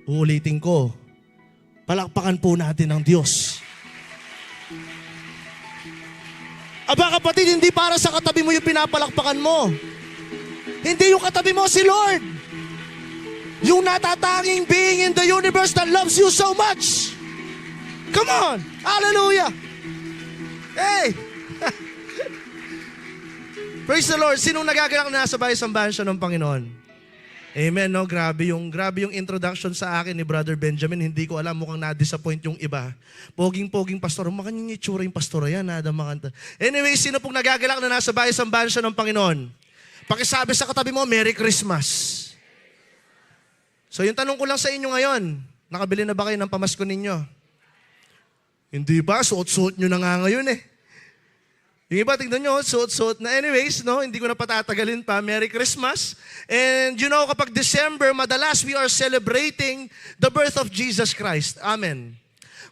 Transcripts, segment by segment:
Uulitin ko, palakpakan po natin ang Diyos. Aba kapatid, hindi para sa katabi mo yung pinapalakpakan mo. Hindi yung katabi mo, si Lord. Yung natatanging being in the universe that loves you so much. Come on! Hallelujah! Hey! Praise the Lord. Sinong nagagalak na nasa bahay-sambahan siya ng Panginoon? Amen, no? Grabe yung introduction sa akin ni Brother Benjamin. Hindi ko alam, mukhang na-disappoint yung iba. Poging-poging pastor. Makanyang itsura yung pastor yan. Anyway, sino pong nagagalak na nasa bahay-sambahan siya ng Panginoon? Pakisabi sa katabi mo, Merry Christmas. So yung tanong ko lang sa inyo ngayon, nakabili na ba kayo ng pamasko ninyo? Hindi ba? Suot-suot nyo na nga ngayon eh. Yung iba, tingnan nyo, suot-suot na. Anyways, no, hindi ko na patatagalin pa. Merry Christmas. And you know, kapag December, madalas we are celebrating the birth of Jesus Christ. Amen.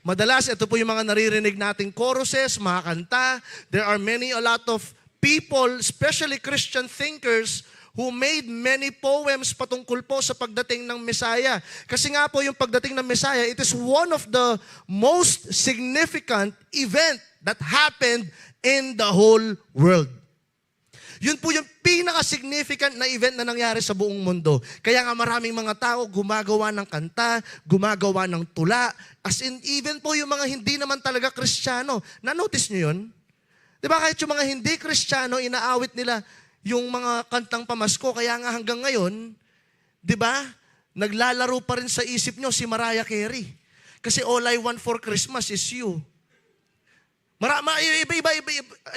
Madalas, ito po yung mga naririnig nating choruses, mga kanta. There are a lot of people, especially Christian thinkers, who made many poems patungkol po sa pagdating ng Messiah. Kasi nga po yung pagdating ng Messiah, it is one of the most significant event that happened in the whole world. Yun po yung pinaka-significant na event na nangyari sa buong mundo. Kaya nga maraming mga tao gumagawa ng kanta, gumagawa ng tula, as in even po yung mga hindi naman talaga Kristiyano. Na-notice nyo yun? Di ba kahit yung mga hindi Kristiyano, inaawit nila yung mga kantang pamasko, kaya nga hanggang ngayon, di ba, naglalaro pa rin sa isip nyo si Mariah Carey. Kasi all I want for Christmas is you.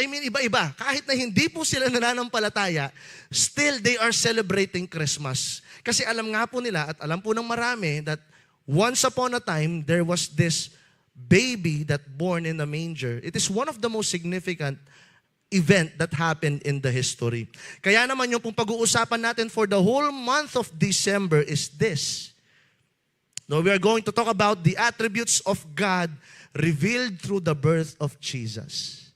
Iba-iba. Kahit na hindi po sila nananampalataya, still they are celebrating Christmas. Kasi alam nga po nila, at alam po ng marami, that once upon a time, there was this baby that born in a manger. It is one of the most significant event that happened in the history. Kaya naman yung pag-uusapan natin for the whole month of December is this. Now we are going to talk about the attributes of God revealed through the birth of Jesus.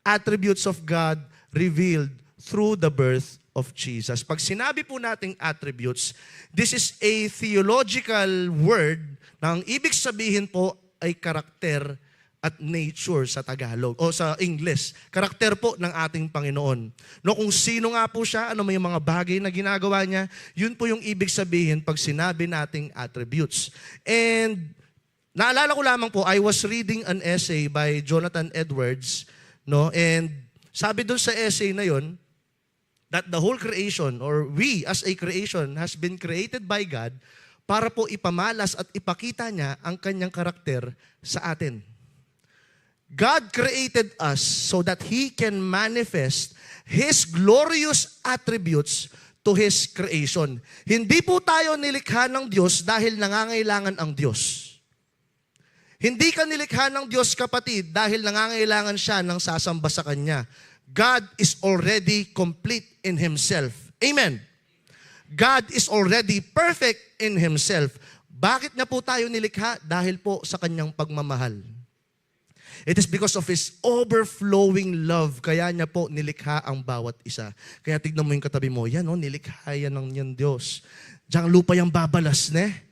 Attributes of God revealed through the birth of Jesus. Pag sinabi po nating attributes, this is a theological word na ang ibig sabihin po ay karakter at nature sa Tagalog o sa English. Karakter po ng ating Panginoon. No, kung sino nga po siya, ano may mga bagay na ginagawa niya, yun po yung ibig sabihin pag sinabi nating attributes. And naalala ko lamang po, I was reading an essay by Jonathan Edwards, no? And sabi doon sa essay na yon that the whole creation or we as a creation has been created by God para po ipamalas at ipakita niya ang kanyang karakter sa atin. God created us so that He can manifest His glorious attributes to His creation. Hindi po tayo nilikha ng Diyos dahil nangangailangan ang Diyos. Hindi ka nilikha ng Diyos, kapatid, dahil nangangailangan siya ng sasamba sa Kanya. God is already complete in Himself. Amen. God is already perfect in Himself. Bakit na po tayo nilikha? Dahil po sa Kanyang pagmamahal. It is because of His overflowing love. Kaya niya po nilikha ang bawat isa. Kaya tignan mo yung katabi mo, yan o, nilikha yan ng yan Diyos. Diyang lupa yung babalas, ne?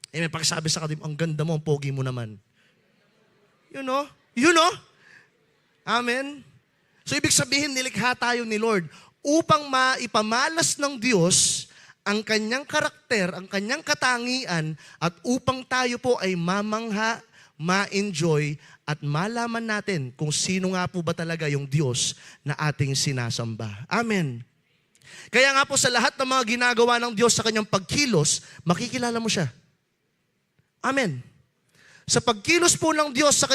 May pakisabi sa katabi mo, ang ganda mo, ang pogi mo naman. You know? Amen? So ibig sabihin, nilikha tayo ni Lord upang maipamalas ng Diyos ang kanyang karakter, ang kanyang katangian, at upang tayo po ay mamangha, ma-enjoy, at malaman natin kung sino nga po ba talaga yung Diyos na ating sinasamba. Amen. Kaya nga po sa lahat ng mga ginagawa ng Diyos sa kanyang pagkilos, makikilala mo siya. Amen. Sa pagkilos po ng Diyos sa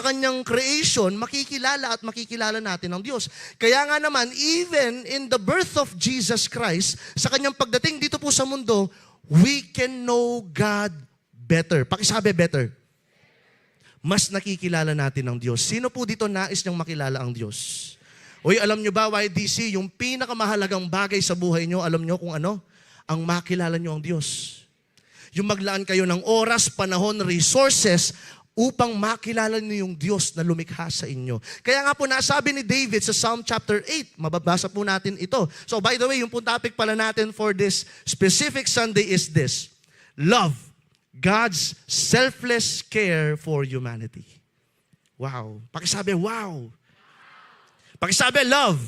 kanyang creation, makikilala natin ang Diyos. Kaya nga naman, even in the birth of Jesus Christ, sa kanyang pagdating dito po sa mundo, we can know God better. Pakisabi, better. Mas nakikilala natin ang Diyos. Sino po dito nais niyang makilala ang Diyos? Uy, alam niyo ba, YDC, yung pinakamahalagang bagay sa buhay niyo, alam niyo kung ano? Ang makilala niyo ang Diyos. Yung maglaan kayo ng oras, panahon, resources upang makilala niyo yung Diyos na lumikha sa inyo. Kaya nga po nasabi ni David sa Psalm chapter 8, mababasa po natin ito. So by the way, yung topic pala natin for this specific Sunday is this: love, God's selfless care for humanity. Wow. Pakisabi, wow. Pakisabi, love.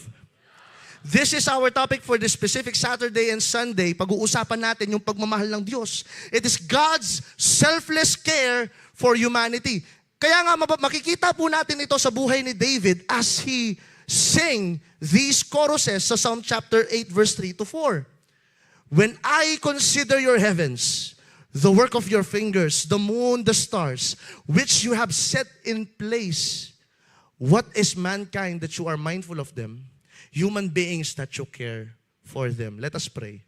This is our topic for this specific Saturday and Sunday. Pag-uusapan natin yung pagmamahal ng Diyos. It is God's selfless care for humanity. Kaya nga makikita po natin ito sa buhay ni David as he sing these choruses sa Psalm chapter 8 verse 3 to 4. When I consider your heavens, the work of your fingers, the moon, the stars, which you have set in place, what is mankind that you are mindful of them? Human beings that you care for them. Let us pray.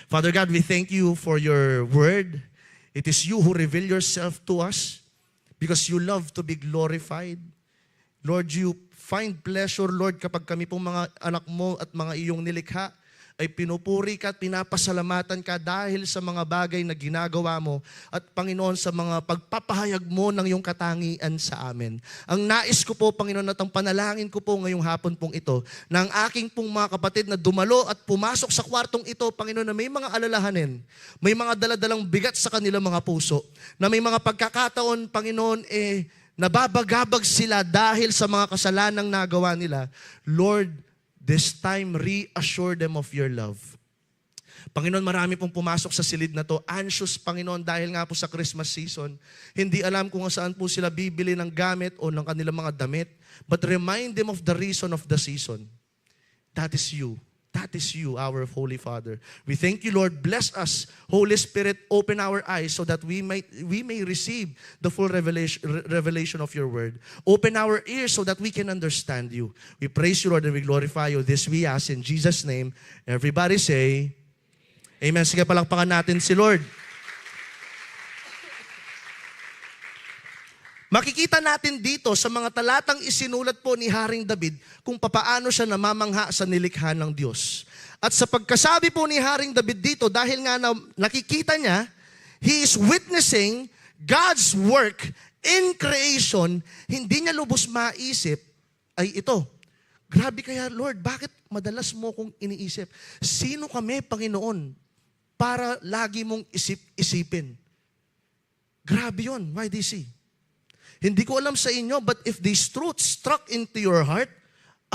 Father God, we thank you for your word. It is you who reveal yourself to us because you love to be glorified. Lord, you find pleasure, Lord, kapag kami pong mga anak mo at mga iyong nilikha ay pinupuri ka at pinapasalamatan ka dahil sa mga bagay na ginagawa mo at Panginoon sa mga pagpapahayag mo ng iyong katangian sa amin. Ang nais ko po, Panginoon, at ang panalangin ko po ngayong hapon pong ito, na ang aking pong mga kapatid na dumalo at pumasok sa kwartong ito, Panginoon, na may mga alalahanin, may mga daladalang bigat sa kanilang mga puso, na may mga pagkakataon, Panginoon, nababagabag sila dahil sa mga kasalanang nagawa nila. Lord, this time, reassure them of your love. Panginoon, marami pong pumasok sa silid na to. Anxious, Panginoon, dahil nga po sa Christmas season. Hindi alam kung saan po sila bibili ng gamit o ng kanilang mga damit. But remind them of the reason of the season. That is you. That is you, our Holy Father. We thank you, Lord. Bless us. Holy Spirit, open our eyes so that we may receive the full revelation of your word. Open our ears so that we can understand you. We praise you, Lord, and we glorify you. This we ask in Jesus' name. Everybody say, Amen. Sige, palakpakan natin si Lord. Makikita natin dito sa mga talatang isinulat po ni Haring David kung papaano siya namamangha sa nilikha ng Diyos. At sa pagkasabi po ni Haring David dito, dahil nga nakikita niya, he is witnessing God's work in creation, hindi niya lubos maisip, ay ito. Grabe kaya, Lord, bakit madalas mo kong iniisip? Sino kami, Panginoon, para lagi mong isipin? Grabe yun, YDC. Hindi ko alam sa inyo, but if these truths struck into your heart,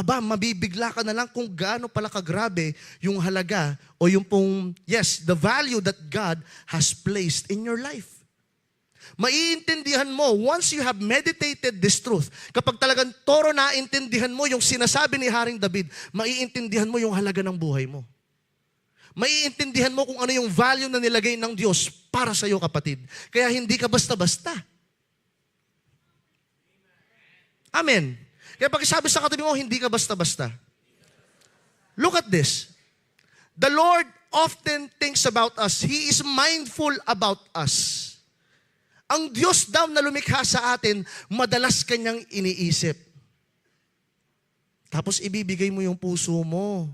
mabibigla ka na lang kung gaano pala kagrabe yung halaga o yung pong, the value that God has placed in your life. Maiintindihan mo, once you have meditated this truth, kapag talagang toro naintindihan mo yung sinasabi ni Haring David, maiintindihan mo yung halaga ng buhay mo. Maiintindihan mo kung ano yung value na nilagay ng Diyos para sa iyo, kapatid. Kaya hindi ka basta-basta. Amen. Kaya pakisabi sa katabi mo, hindi ka basta-basta. Look at this. The Lord often thinks about us. He is mindful about us. Ang Diyos daw na lumikha sa atin, madalas kanyang iniisip. Tapos ibibigay mo yung puso mo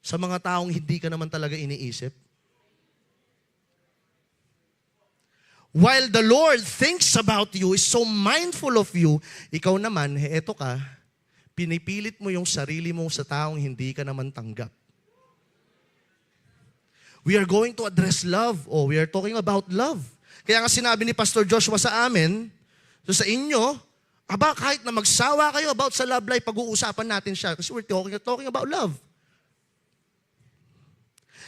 sa mga taong hindi ka naman talaga iniisip. While the Lord thinks about you, is so mindful of you, ikaw naman, eto ka, pinipilit mo yung sarili mo sa taong hindi ka naman tanggap. We are going to address love. We are talking about love. Kaya nga sinabi ni Pastor Joshua sa amin, so sa inyo, kahit na magsawa kayo about sa love life, pag-uusapan natin siya. Kasi we're talking about love.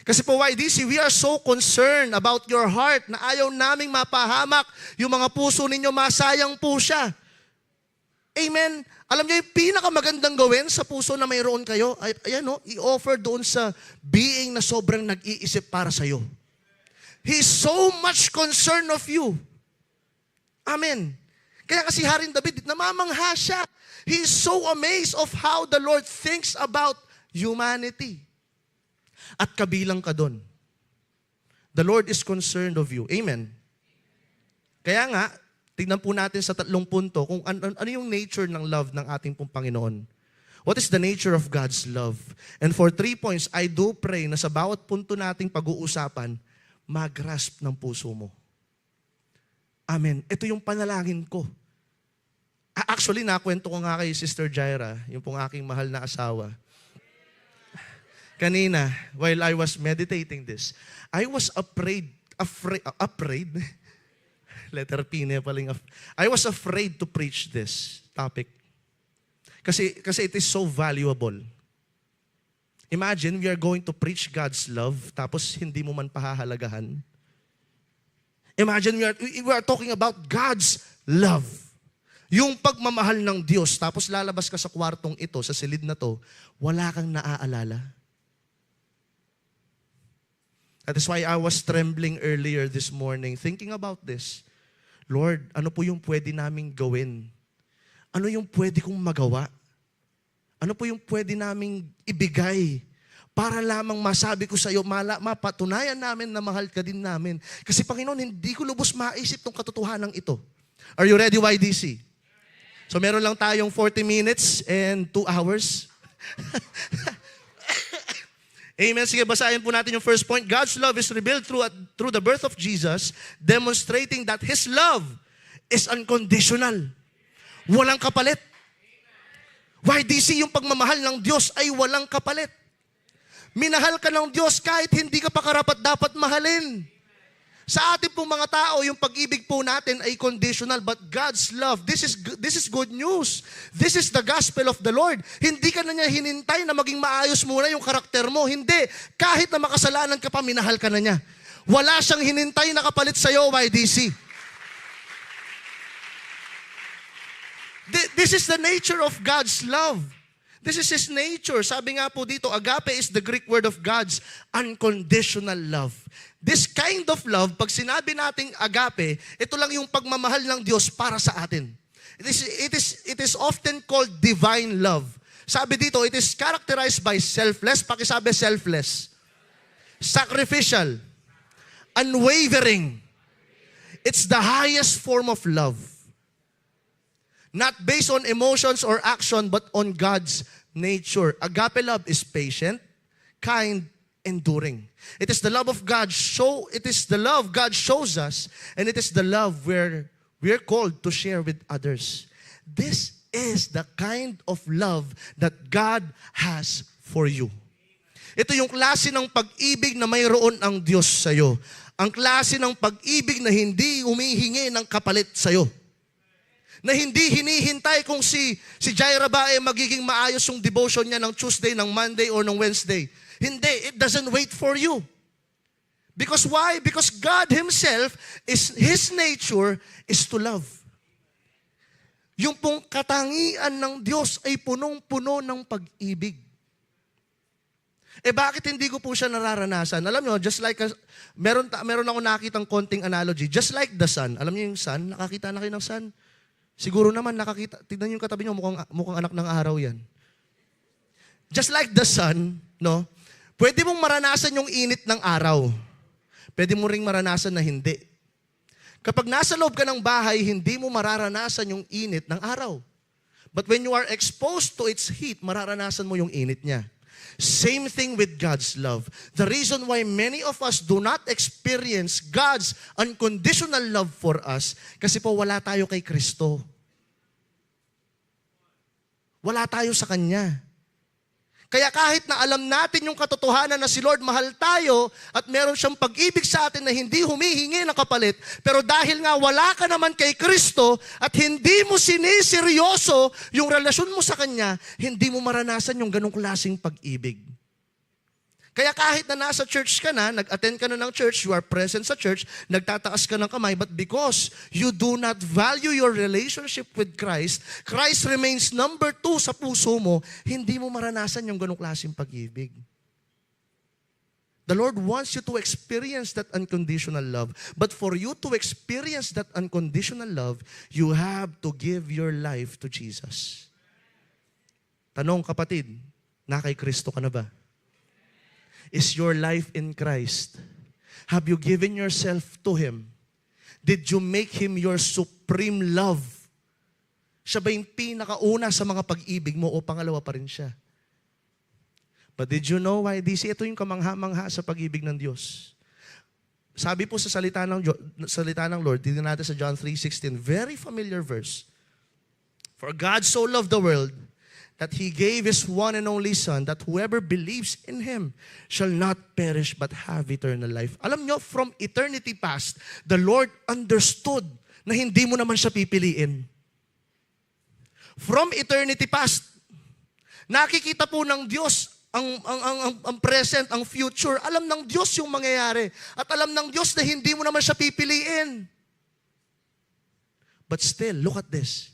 Kasi po, YDC, we are so concerned about your heart na ayaw naming mapahamak yung mga puso ninyo, masayang po siya. Amen. Alam niyo, yung pinakamagandang gawin sa puso na mayroon kayo, i-offer doon sa being na sobrang nag-iisip para sa'yo. He's so much concerned of you. Amen. Kaya kasi Haring David, namamangha siya. He's so amazed of how the Lord thinks about humanity. At kabilang ka doon. The Lord is concerned of you. Amen. Kaya nga, tignan po natin sa 3 punto kung ano yung nature ng love ng ating pong Panginoon. What is the nature of God's love? And for 3 points, I do pray na sa bawat punto nating pag-uusapan, mag-grasp ng puso mo. Amen. Ito yung panalangin ko. Actually, nakwento ko nga kay Sister Jaira, yung pong aking mahal na asawa. Kanina, while I was meditating this, I was afraid, letter P na paling, I was afraid to preach this topic. Kasi it is so valuable. Imagine, we are going to preach God's love, tapos hindi mo man pahahalagahan. Imagine, we are talking about God's love. Yung pagmamahal ng Diyos, tapos lalabas ka sa kwartong ito, sa silid na to, wala kang naaalala. That is why I was trembling earlier this morning, thinking about this. Lord, ano po yung pwede naming gawin? Ano yung pwede kong magawa? Ano po yung pwede naming ibigay para lamang masabi ko sa iyo, mapatunayan namin na mahal ka din namin. Kasi Panginoon, hindi ko lubos maisip tong katotohanan ito. Are you ready, YDC? So meron lang tayong 40 minutes and 2 hours. Amen. Sige, basahin po natin yung first point. God's love is revealed through the birth of Jesus, demonstrating that His love is unconditional. Walang kapalit. YDC, yung pagmamahal ng Diyos ay walang kapalit. Minahal ka ng Diyos kahit hindi ka pa karapat-dapat mahalin. Sa ating pong mga tao, yung pag-ibig po natin ay conditional, but God's love, this is good news. This is the gospel of the Lord. Hindi ka na niya hinintay na maging maayos muna yung karakter mo. Hindi. Kahit na makasalanan ka pa, minahal ka na niya. Wala siyang hinintay na kapalit sa'yo, YDC. This is the nature of God's love. This is His nature. Sabi nga po dito, agape is the Greek word of God's unconditional love. This kind of love, pag sinabi nating agape, ito lang yung pagmamahal ng Diyos para sa atin. It is often called divine love. Sabi dito, it is characterized by selfless, pakisabi selfless, sacrificial, unwavering. It's the highest form of love. Not based on emotions or action, but on God's nature. Agape love is patient, kind, enduring. It is the love of God. It is the love God shows us, and it is the love where we're called to share with others. This is the kind of love that God has for you. Ito yung klase ng pag-ibig na mayroon ang Diyos sa'yo. Ang klase ng pag-ibig na hindi humihingi ng kapalit sa'yo. Na hindi hinihintay kung si Jaira ba ay magiging maayos yung devotion niya ng Tuesday, ng Monday, or ng Wednesday. Hindi, it doesn't wait for you. Because why? Because God Himself, His nature is to love. Yung pong katangian ng Diyos ay punong-puno ng pag-ibig. Bakit hindi ko po siya nararanasan? Alam nyo, just like, meron ako nakitang konting analogy. Just like the sun. Alam niyo yung sun? Nakakita na kayo ng sun? Siguro naman nakakita. Tignan niyo yung katabi niyo, mukhang anak ng araw yan. Just like the sun, no? Pwede mong maranasan yung init ng araw. Pwede mo ring maranasan na hindi. Kapag nasa loob ka ng bahay, hindi mo mararanasan yung init ng araw. But when you are exposed to its heat, mararanasan mo yung init niya. Same thing with God's love. The reason why many of us do not experience God's unconditional love for us, kasi po wala tayo kay Kristo. Wala tayo sa Kanya. Kaya kahit na alam natin yung katotohanan na si Lord mahal tayo at meron siyang pag-ibig sa atin na hindi humihingi ng kapalit, pero dahil nga wala ka naman kay Kristo at hindi mo siniseryoso yung relasyon mo sa Kanya, hindi mo maranasan yung ganong klaseng pag-ibig. Kaya kahit na nasa church ka na, nag-attend ka na ng church, you are present sa church, nagtataas ka ng kamay, but because you do not value your relationship with Christ, Christ remains number 2 sa puso mo, hindi mo maranasan yung ganong klaseng pag-ibig. The Lord wants you to experience that unconditional love. But for you to experience that unconditional love, you have to give your life to Jesus. Tanong kapatid, na kay Kristo ka na ba? Is your life in Christ? Have you given yourself to Him? Did you make Him your supreme love? Siya ba yung pinakauna sa mga pag-ibig mo o pangalawa pa rin siya? But did you know why? Ito yung kamangha-mangha sa pag-ibig ng Diyos. Sabi po sa salita ng Lord, tignan natin sa John 3:16, very familiar verse. For God so loved the world that He gave His one and only Son, that whoever believes in Him shall not perish but have eternal life. Alam nyo, from eternity past, the Lord understood na hindi mo naman siya pipiliin. From eternity past, nakikita po ng Diyos ang present, ang future. Alam ng Diyos yung mangyayari. At alam ng Diyos na hindi mo naman siya pipiliin. But still, look at this.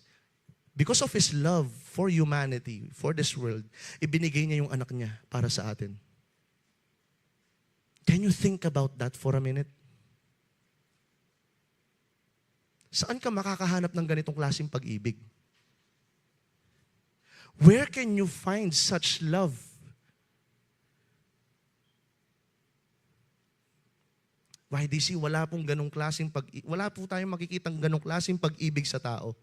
Because of His love for humanity, for this world, ibinigay niya yung anak niya para sa atin. Can you think about that for a minute? Saan ka makakahanap ng ganitong klaseng pag-ibig? Where can you find such love? YDC, wala pong ganong klaseng wala po tayong makikitang ganong klaseng pag-ibig sa tao.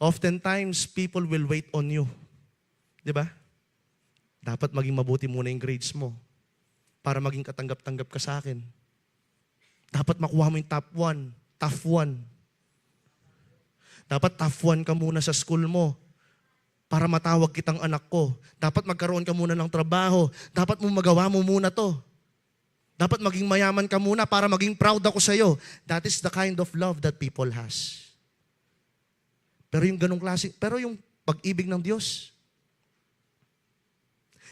Oftentimes, people will wait on you. Di ba? Dapat maging mabuti muna yung grades mo para maging katanggap-tanggap ka sa akin. Dapat makuha mo yung top 1. Top 1. Dapat top 1 ka muna sa school mo para matawag kitang anak ko. Dapat magkaroon ka muna ng trabaho. Dapat mo magawa mo muna to. Dapat maging mayaman ka muna para maging proud ako sa'yo. That is the kind of love that people has. Pero yung pag-ibig ng Diyos,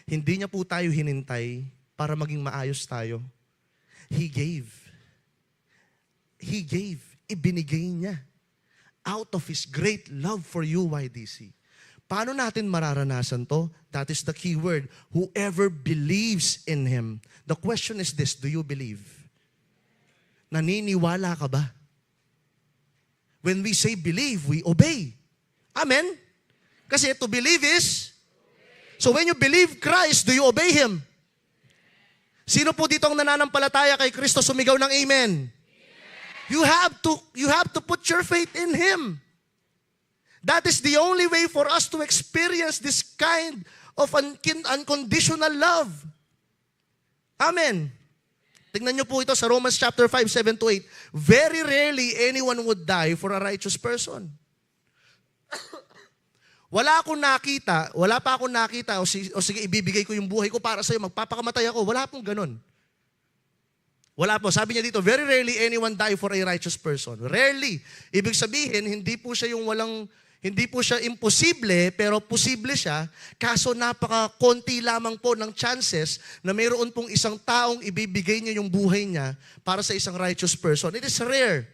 hindi niya po tayo hinintay para maging maayos tayo. He gave. He gave. Ibinigay niya. Out of His great love for you, YDC. Paano natin mararanasan to? That is the key word. Whoever believes in Him. The question is this, do you believe? Naniniwala ka ba? When we say believe, we obey. Amen? Kasi to believe is, so when you believe Christ, do you obey Him? Sino po dito ang nananampalataya kay Kristo? Sumigaw ng amen. You have to put your faith in Him. That is the only way for us to experience this kind of unconditional love. Amen. Tingnan niyo po ito sa Romans chapter 5, 7-8. Very rarely anyone would die for a righteous person. Wala pa akong nakita, o sige, ibibigay ko yung buhay ko para sa'yo, magpapakamatay ako. Wala pong ganun. Wala po. Sabi niya dito, very rarely anyone die for a righteous person. Rarely. Ibig sabihin, hindi po siya imposible, pero posible siya, kaso napaka-konti lamang po ng chances na mayroon pong isang taong ibibigay niya yung buhay niya para sa isang righteous person. It is rare.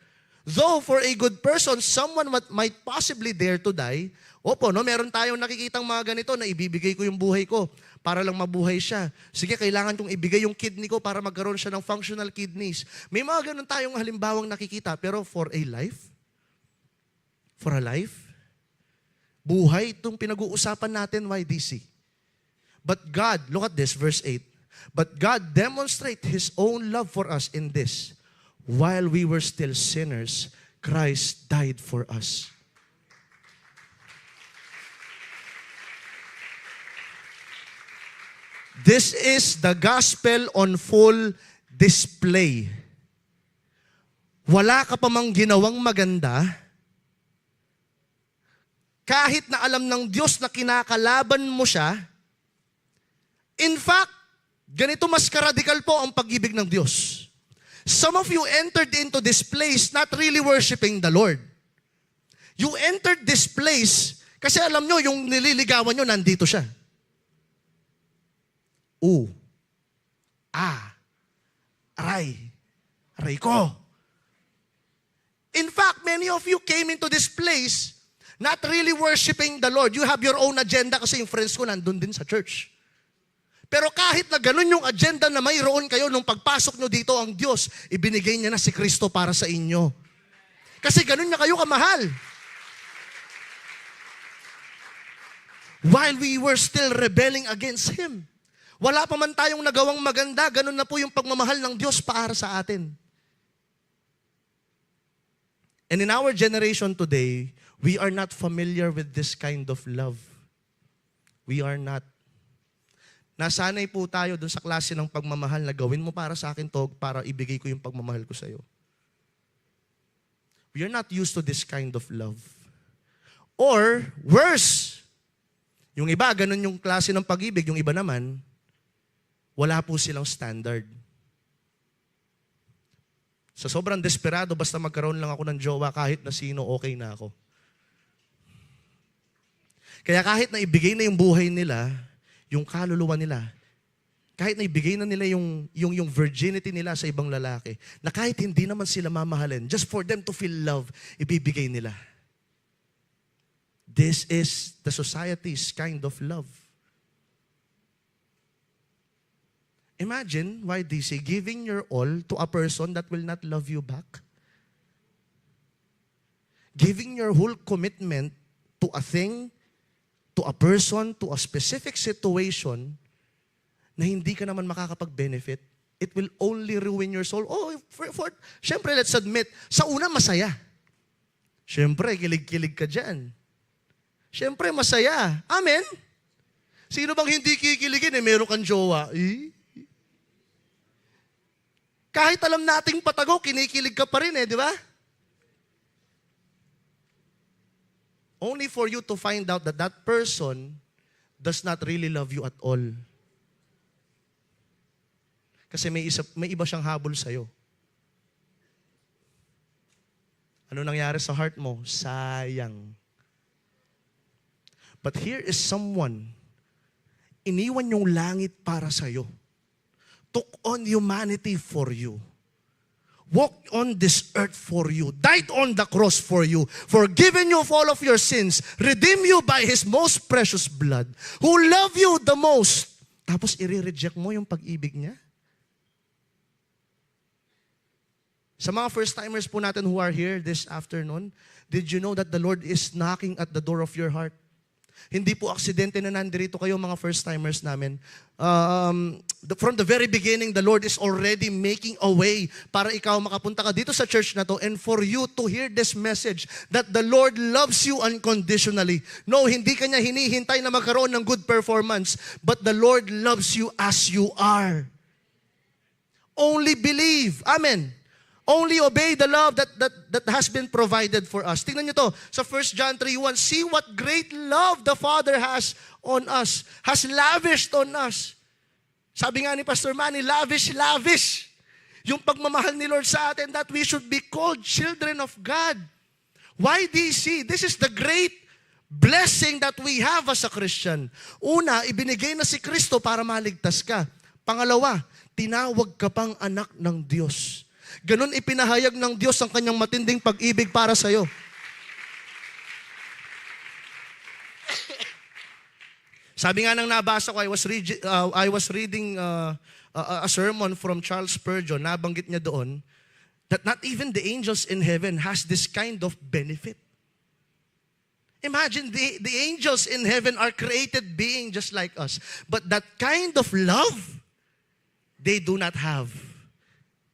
Though for a good person, someone might possibly dare to die. Opo, no, meron tayong nakikitang mga ganito na ibibigay ko yung buhay ko para lang mabuhay siya. Sige, kailangan kong ibigay yung kidney ko para magkaroon siya ng functional kidneys. May mga ganun tayong halimbawang nakikita, pero for a life, buhay itong pinag-uusapan natin, YDC. But God, look at this, verse 8. But God demonstrated His own love for us in this. While we were still sinners, Christ died for us. This is the gospel on full display. Wala ka pa mang ginawang maganda, kahit na alam ng Diyos na kinakalaban mo siya. In fact, ganito mas karadikal po ang pag-ibig ng Diyos. Some of you entered into this place not really worshiping the Lord. You entered this place kasi alam nyo, yung nililigawan nyo, nandito siya. Aray ko. In fact, many of you came into this place not really worshiping the Lord. You have your own agenda kasi yung friends ko nandun din sa church. Pero kahit na ganun yung agenda na mayroon kayo, nung pagpasok nyo dito, ang Diyos, ibinigay niya na si Kristo para sa inyo. Kasi ganun niya kayo kamahal. While we were still rebelling against Him. Wala pa man tayong nagawang maganda, ganun na po yung pagmamahal ng Diyos para sa atin. And in our generation today, we are not familiar with this kind of love. We are not. Nasanay po tayo dun sa klase ng pagmamahal na gawin mo para sa akin to, para ibigay ko yung pagmamahal ko sa'yo. We are not used to this kind of love. Or, worse, yung iba, ganun yung klase ng pag-ibig, yung iba naman, wala po silang standard. Sa sobrang desperado, basta magkaroon lang ako ng jowa, kahit na sino, okay na ako. Kaya kahit na ibigay na yung buhay nila, yung kaluluwa nila, kahit na ibigay na nila yung virginity nila sa ibang lalaki, na kahit hindi naman sila mamahalin, just for them to feel love, ibibigay nila. This is the society's kind of love. Imagine, why DC, giving your all to a person that will not love you back. Giving your whole commitment to a thing, to a person, to a specific situation, na hindi ka naman makakapag-benefit, it will only ruin your soul. Siyempre, let's admit, sa una, masaya. Siyempre, kilig-kilig ka dyan. Siyempre, masaya. Amen? Sino bang hindi kikiligin meron kang jowa? Kahit alam nating patago, kinikilig ka pa rin di ba? Only for you to find out that that person does not really love you at all. Kasi may iba siyang habol sa'yo. Ano nangyari sa heart mo? Sayang. But here is someone, iniwan yung langit para sa'yo. Took on humanity for you. Walked on this earth for you, died on the cross for you, forgiven you of all of your sins, redeemed you by His most precious blood, who love you the most. Tapos i-reject mo yung pag-ibig niya? Sa mga first-timers po natin who are here this afternoon, did you know that the Lord is knocking at the door of your heart? Hindi po aksidente na nandirito kayo mga first-timers namin. From the very beginning, the Lord is already making a way para ikaw makapunta ka dito sa church na to and for you to hear this message that the Lord loves you unconditionally. No, hindi ka niya hinihintay na magkaroon ng good performance, but the Lord loves you as you are. Only believe. Amen. Only obey the love that has been provided for us. Tingnan nyo to, sa 1 John 3:1, see what great love the Father has on us, has lavished on us. Sabi nga ni Pastor Manny, lavish, lavish. Yung pagmamahal ni Lord sa atin that we should be called children of God. Why DC? This is the great blessing that we have as a Christian. Una, ibinigay na si Kristo para maligtas ka. Pangalawa, tinawag ka pang anak ng Diyos. Ganon ipinahayag ng Diyos ang kanyang matinding pag-ibig para sa iyo. Sabi nga nang nabasa ko, I was reading a sermon from Charles Spurgeon. Nabanggit niya doon that not even the angels in heaven has this kind of benefit. Imagine, the angels in heaven are created being just like us. But that kind of love, they do not have.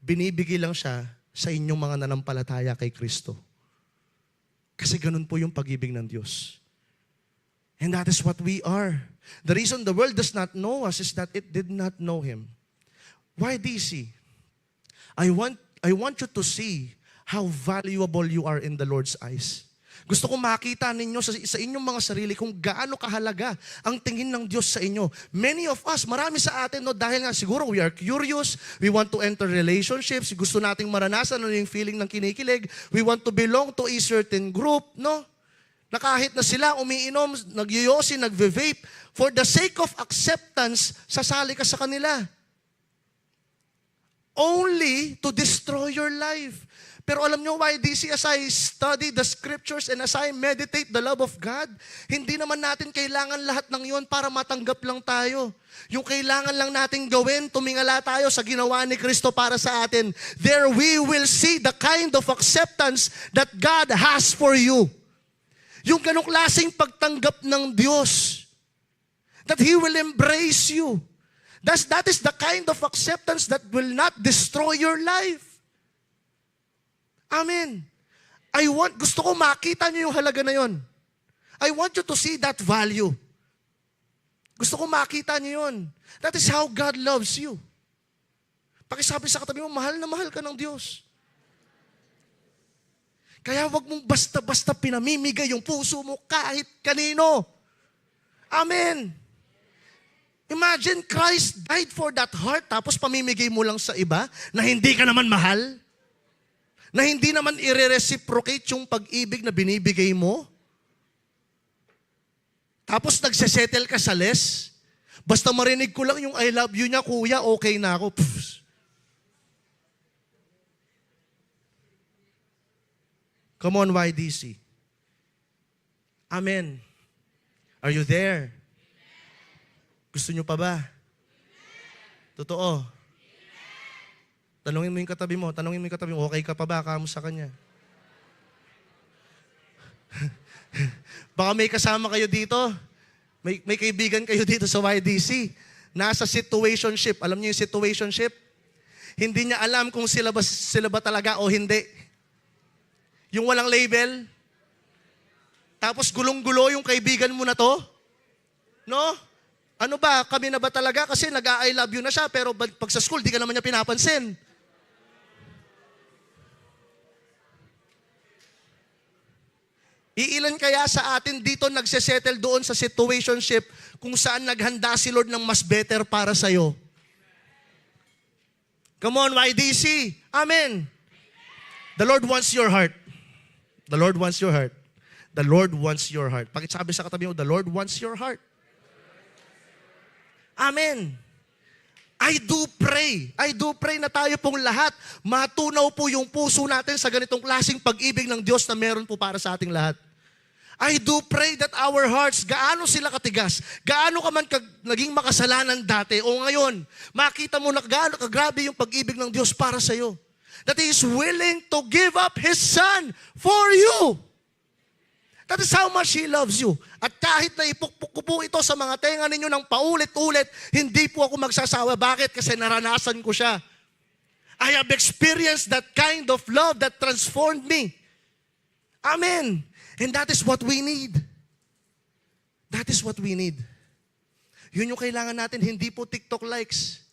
Binibigay lang siya sa inyong mga nanampalataya kay Kristo. Kasi ganun po yung pag-ibig ng Diyos. And that is what we are. The reason the world does not know us is that it did not know Him. Why DC? I want you to see how valuable you are in the Lord's eyes. Gusto ko makita ninyo sa inyong mga sarili kung gaano kahalaga ang tingin ng Diyos sa inyo. Many of us, marami sa atin, dahil nga siguro we are curious, we want to enter relationships, gusto nating maranasan yung feeling ng kinikilig, we want to belong to a certain group, na kahit na sila umiinom, nagyoyosi, nagve-vape, for the sake of acceptance, sasali ka sa kanila. Only to destroy your life. Pero alam nyo why, DC, as I study the scriptures and as I meditate the love of God, hindi naman natin kailangan lahat ng yon para matanggap lang tayo. Yung kailangan lang natin gawin, tumingala tayo sa ginawa ni Kristo para sa atin. There we will see the kind of acceptance that God has for you. Yung ganong klaseng pagtanggap ng Diyos. That He will embrace you. That is the kind of acceptance that will not destroy your life. Amen. Gusto ko makita niyo yung halaga na yon. I want you to see that value. Gusto ko makita niyo yun. That is how God loves you. Pakisabi sa katabi mo, mahal na mahal ka ng Diyos. Kaya wag mong basta-basta pinamimigay yung puso mo kahit kanino. Amen. Imagine, Christ died for that heart, tapos pamimigay mo lang sa iba na hindi ka naman mahal? Na hindi naman i-reciprocate yung pag-ibig na binibigay mo? Tapos nagsesettle ka sa less? Basta marinig ko lang yung I love you niya, kuya, okay na ako. Pfft. Come on, YDC. Amen. Are you there? Gusto nyo pa ba? Totoo. Tanungin mo yung katabi mo, okay ka pa ba? Kamo sa kanya. Baka may kasama kayo dito. May kaibigan kayo dito sa YDC. Nasa situationship. Alam niyo yung situationship? Hindi niya alam kung sila ba talaga o hindi. Yung walang label. Tapos gulong-gulo yung kaibigan mo na to. No? Ano ba? Kami na ba talaga? Kasi nag-I love you na siya, pero pag sa school, di ka naman niya pinapansin. Iilan kaya sa atin dito nagsesettle doon sa situationship kung saan naghanda si Lord ng mas better para sa'yo? Come on, YDC. Amen. The Lord wants your heart. The Lord wants your heart. The Lord wants your heart. Pakisabi sa katabi mo, the Lord wants your heart. Amen. I do pray na tayo pong lahat matunaw po yung puso natin sa ganitong klaseng pag-ibig ng Diyos na meron po para sa ating lahat. I do pray that our hearts, gaano sila katigas, gaano ka man naging makasalanan dati o ngayon, makita mo na gaano kagrabe yung pag-ibig ng Diyos para sa iyo. That He is willing to give up His Son for you. That is how much He loves you. At kahit na ipukpuk ko po ito sa mga tenga ninyo ng paulit-ulit, hindi po ako magsasawa. Bakit? Kasi naranasan ko siya. I have experienced that kind of love that transformed me. Amen. And that is what we need. That is what we need. Yun yung kailangan natin, hindi po TikTok likes.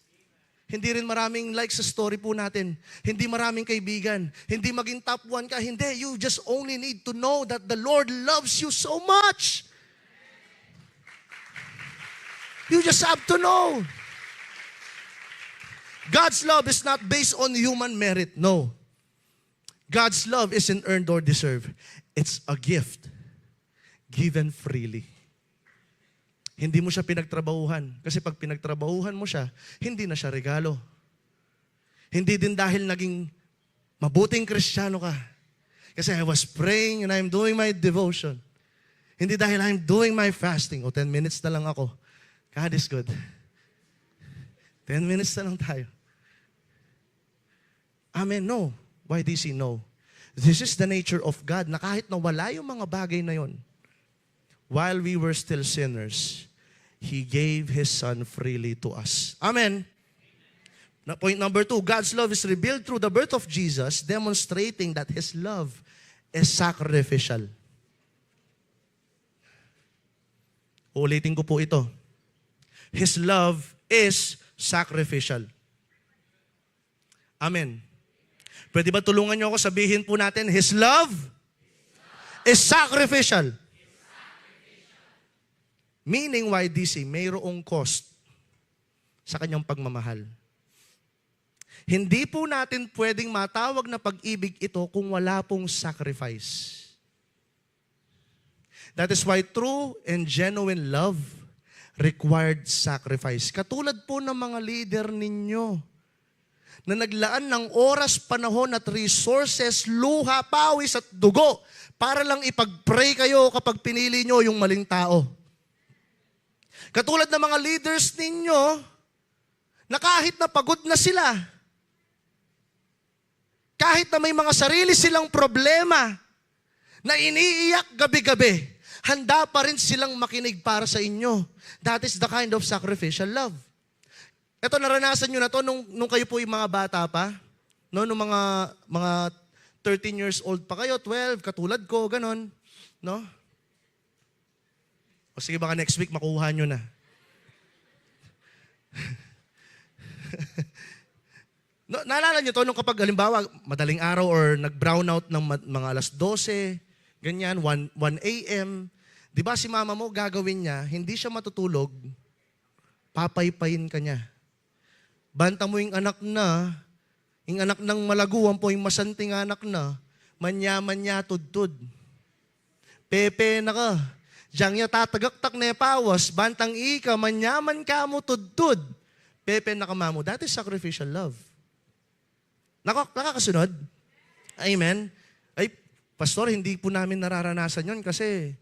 Hindi rin maraming likes sa story po natin. Hindi maraming kaibigan. Hindi maging top 1 ka. Hindi. You just only need to know that the Lord loves you so much. You just have to know. God's love is not based on human merit. No. God's love isn't earned or deserved. It's a gift given freely. Hindi mo siya pinagtrabahuhan. Kasi pag pinagtrabahuhan mo siya, hindi na siya regalo. Hindi din dahil naging mabuting Kristiyano ka. Kasi I was praying and I'm doing my devotion. Hindi dahil I'm doing my fasting. 10 minutes na lang ako. God is good. 10 minutes na lang tayo. Amen. No. YDC, no. This is the nature of God na kahit na wala yung mga bagay na yon, while we were still sinners, He gave His Son freely to us. Amen. Point number 2, God's love is revealed through the birth of Jesus, demonstrating that His love is sacrificial. Ulitin ko po ito. His love is sacrificial. Amen. Pwede ba tulungan niyo ako sabihin po natin, His love is sacrificial. Meaning, YDC, mayroong cost sa kanyang pagmamahal. Hindi po natin pwedeng matawag na pag-ibig ito kung wala pong sacrifice. That is why true and genuine love required sacrifice. Katulad po ng mga leader ninyo na naglaan ng oras, panahon at resources, luha, pawis at dugo para lang ipag-pray kayo kapag pinili nyo yung maling tao. Katulad ng mga leaders ninyo na kahit na pagod na sila, kahit na may mga sarili silang problema na iniiyak gabi-gabi, handa pa rin silang makinig para sa inyo. That is the kind of sacrificial love. Ito, naranasan nyo na to nung kayo po yung mga bata pa. No? Nung mga 13 years old pa kayo, 12, katulad ko, ganon. No? O sige, baka next week makuha nyo na. No, naalala nyo to nung kapag halimbawa madaling araw or nag-brownout ng mga alas 12, ganyan, 1 a.m. Di ba si mama mo gagawin niya, hindi siya matutulog, papaypayin ka niya. Banta mo yung anak ng malaguan po, yung masanting anak na, manyaman niya tudtud. Pepe na ka. Diyang niya tatagaktak na pawas, bantang ika, manyaman ka mo tudtud. Pepe na ka mamo. That is sacrificial love. Nakakasunod? Amen? Ay, pastor, hindi po namin nararanasan yon kasi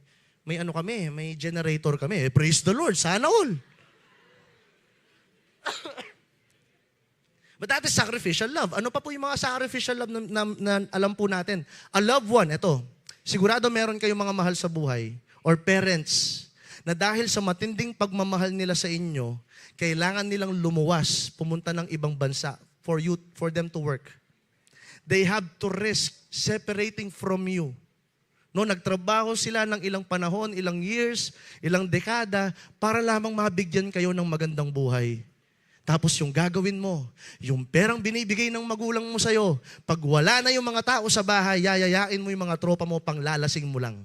may may generator kami. Praise the Lord, sana all. But that is sacrificial love. Ano pa po yung mga sacrificial love na alam po natin? A loved one, ito. Sigurado meron kayong mga mahal sa buhay or parents na dahil sa matinding pagmamahal nila sa inyo, kailangan nilang lumuwas, pumunta ng ibang bansa for them to work. They have to risk separating from you. No, nagtrabaho sila ng ilang panahon, ilang years, ilang dekada para lamang mabigyan kayo ng magandang buhay. Tapos yung gagawin mo, yung perang binibigay ng magulang mo sa'yo, pag wala na yung mga tao sa bahay, yayayain mo yung mga tropa mo, panglalasing mo lang.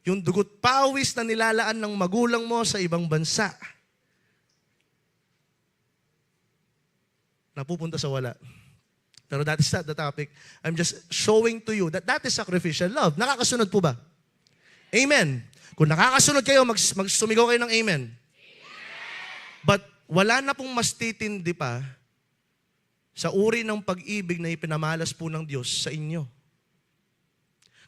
Yung dugot pawis na nilalaan ng magulang mo sa ibang bansa, napupunta sa wala. Pero that is not the topic. I'm just showing to you that is sacrificial love. Nakakasunod po ba? Amen. Kung nakakasunod kayo, magsumigaw kayo ng amen. But wala na pong mas titindi pa sa uri ng pag-ibig na ipinamalas po ng Diyos sa inyo.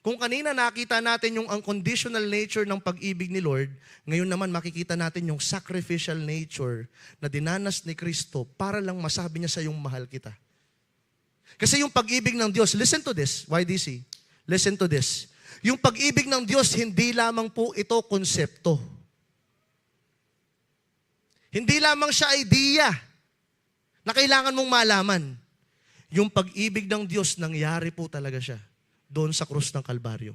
Kung kanina nakita natin yung unconditional nature ng pag-ibig ni Lord, ngayon naman makikita natin yung sacrificial nature na dinanas ni Kristo para lang masabi niya sa yung mahal kita. Kasi yung pag-ibig ng Diyos, listen to this, YDC, listen to this. Yung pag-ibig ng Diyos, hindi lamang po ito konsepto. Hindi lamang siya idea na kailangan mong malaman. Yung pag-ibig ng Diyos, nangyari po talaga siya doon sa krus ng Kalbaryo.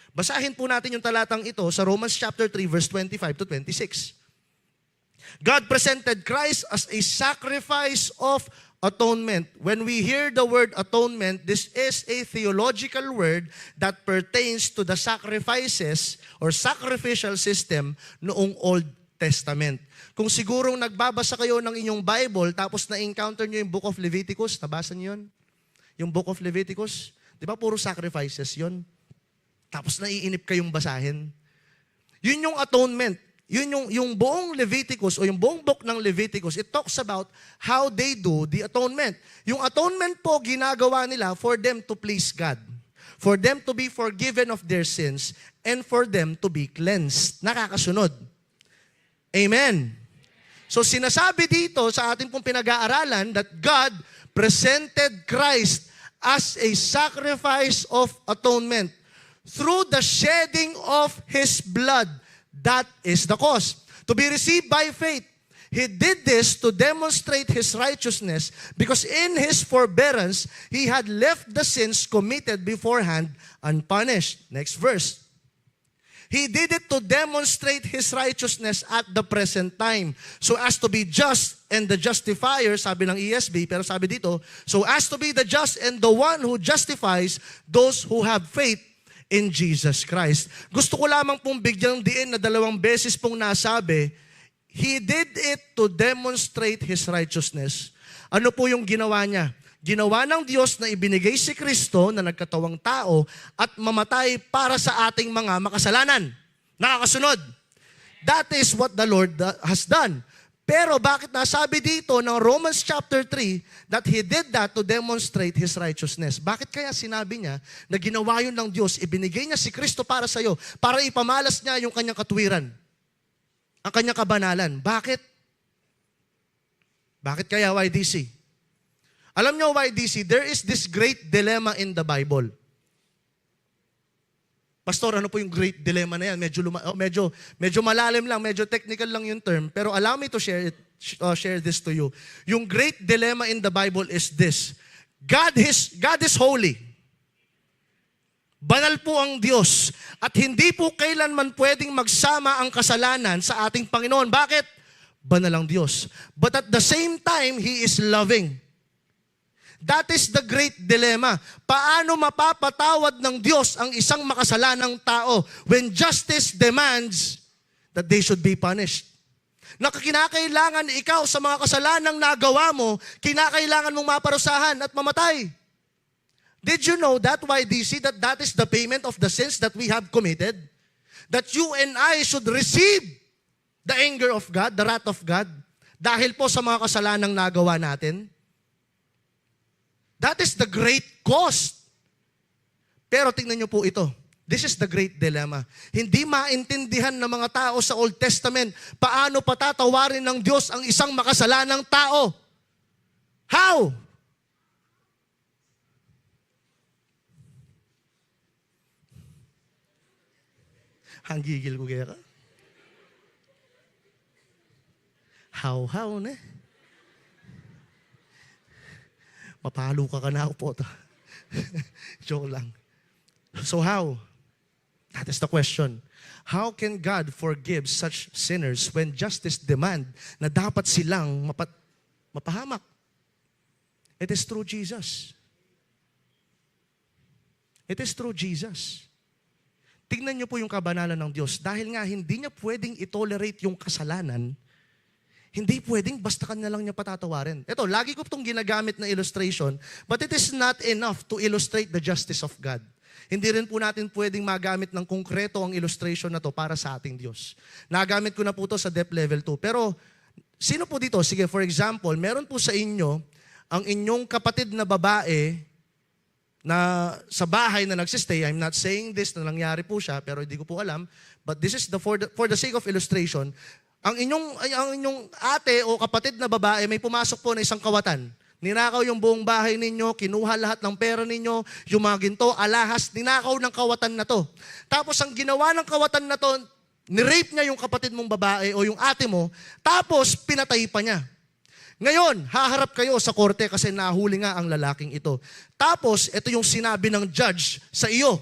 Basahin po natin yung talatang ito sa Romans chapter 3, verse 25 to 26. God presented Christ as a sacrifice of atonement. When we hear the word atonement, this is a theological word that pertains to the sacrifices or sacrificial system noong Old Testament. Kung sigurong nagbabasa kayo ng inyong Bible, tapos na-encounter nyo yung Book of Leviticus, nabasa nyo yun? Yung Book of Leviticus, di ba puro sacrifices yun? Tapos naiinip kayong basahin. Yun yung atonement. Yun yung buong Leviticus o yung buong book ng Leviticus, it talks about how they do the atonement. Yung atonement po, ginagawa nila for them to please God. For them to be forgiven of their sins and for them to be cleansed. Nakakasunod. Amen. So sinasabi dito sa ating pong pinag-aaralan that God presented Christ as a sacrifice of atonement through the shedding of His blood. That is the cause. To be received by faith. He did this to demonstrate His righteousness because in His forbearance, He had left the sins committed beforehand unpunished. Next verse. He did it to demonstrate His righteousness at the present time. So as to be just and the justifier, sabi ng ESV, pero sabi dito, so as to be the just and the one who justifies those who have faith in Jesus Christ. Gusto ko lamang pong bigyang diin na 2 beses pong nasabi, He did it to demonstrate His righteousness. Ano po yung ginawa niya? Ginawa ng Diyos na ibinigay si Kristo na nagkatawang tao at mamatay para sa ating mga makasalanan. Nakakasunod. That is what the Lord has done. Pero bakit nasabi dito ng Romans chapter 3 that He did that to demonstrate His righteousness? Bakit kaya sinabi niya na ginawa yun ng Diyos, ibinigay niya si Kristo para sa iyo, para ipamalas niya yung kanyang katuwiran, ang kanyang kabanalan? Bakit? Bakit kaya YDC? Alam niyo YDC, there is this great dilemma in the Bible. Pastor, ano po yung great dilemma na yan? Medyo malalim lang, medyo technical lang yung term, pero allow me to share this to you. Yung great dilemma in the Bible is this. God is holy. Banal po ang Diyos at hindi po kailanman pwedeng magsama ang kasalanan sa ating Panginoon. Bakit? Banal ang Diyos. But at the same time, He is loving. That is the great dilemma. Paano mapapatawad ng Diyos ang isang makasalanang tao when justice demands that they should be punished? Kinakailangan ikaw sa mga kasalanang nagawa mo, kinakailangan mong maparusahan at mamatay. Did you know that? Why do you see that that is the payment of the sins that we have committed? That you and I should receive the anger of God, the wrath of God, dahil po sa mga kasalanang nagawa natin? That is the great cost. Pero tingnan niyo po ito. This is the great dilemma. Hindi maintindihan ng mga tao sa Old Testament paano patatawarin ng Diyos ang isang makasalanang tao. How? Hanggigil ko kaya ka? How ne? Mapalo ka na ako po. Joke lang. So how? That is the question. How can God forgive such sinners when justice demand na dapat silang mapahamak? It is through Jesus. It is through Jesus. Tingnan niyo po yung kabanalan ng Diyos. Dahil nga hindi niya pwedeng itolerate yung kasalanan, hindi pwedeng basta kanya lang niya patatawarin. Ito, lagi ko itong ginagamit na illustration, but it is not enough to illustrate the justice of God. Hindi rin po natin pwedeng magamit ng konkreto ang illustration na to para sa ating Diyos. Nagamit ko na po to sa depth level 2. Pero, sino po dito? Sige, for example, meron po sa inyo ang inyong kapatid na babae na sa bahay na nagsistay. I'm not saying this na nangyari po siya, pero hindi ko po alam. But this is for the sake of illustration. Ang inyong ate o kapatid na babae may pumasok po na isang kawatan. Ninakaw yung buong bahay ninyo, kinuha lahat ng pera ninyo, yung mga ginto, alahas, ninakaw ng kawatan na to. Tapos ang ginawa ng kawatan na to, nirape niya yung kapatid mong babae o yung ate mo, tapos pinatay pa niya. Ngayon, haharap kayo sa korte kasi nahuli nga ang lalaking ito. Tapos, ito yung sinabi ng judge sa iyo.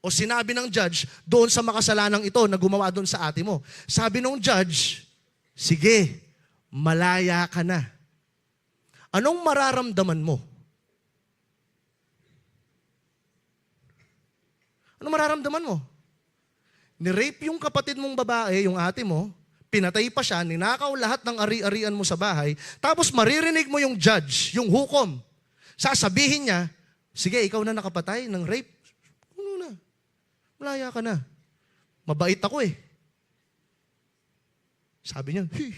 O sinabi ng judge doon sa makasalanang ito na gumawa doon sa ate mo. Sabi ng judge, sige, malaya ka na. Anong mararamdaman mo? Anong mararamdaman mo? Ni-rape yung kapatid mong babae, yung ate mo, pinatay pa siya, ninakaw lahat ng ari-arian mo sa bahay, tapos maririnig mo yung judge, yung hukom. Sasabihin niya, sige, ikaw na nakapatay ng rape. Ano na? Malaya ka na. Mabait ako eh. Sabi niya, hey.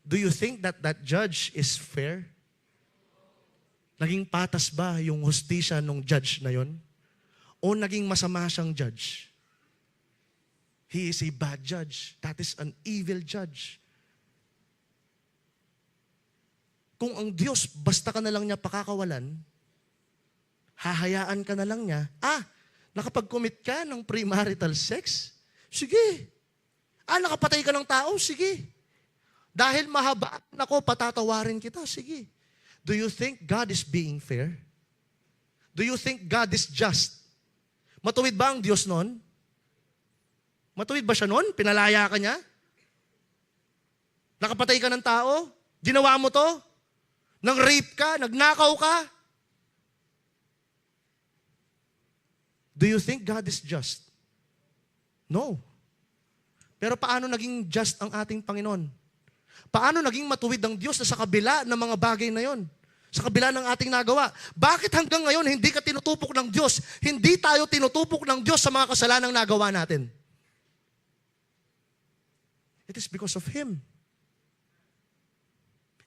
Do you think that that judge is fair? Naging patas ba yung hustisya ng judge na yon? O naging masama siyang judge? He is a bad judge. That is an evil judge. Kung ang Diyos, basta ka na lang niya pakakawalan, hahayaan ka na lang niya, nakapag-commit ka ng premarital sex? Sige. Nakapatay ka ng tao? Sige. Dahil mahaba ako, patatawarin kita? Sige. Do you think God is being fair? Do you think God is just? Matuwid ba ang Diyos noon? Matuwid ba siya noon? Pinalaya ka niya? Nakapatay ka ng tao? Ginawa mo to? Nang rape ka? Nagnakaw ka? Do you think God is just? No. Pero paano naging just ang ating Panginoon? Paano naging matuwid ang Diyos na sa kabila ng mga bagay na yon? Sa kabila ng ating nagawa. Bakit hanggang ngayon hindi ka tinutupok ng Diyos? Hindi tayo tinutupok ng Diyos sa mga kasalanang nagawa natin. It is because of Him.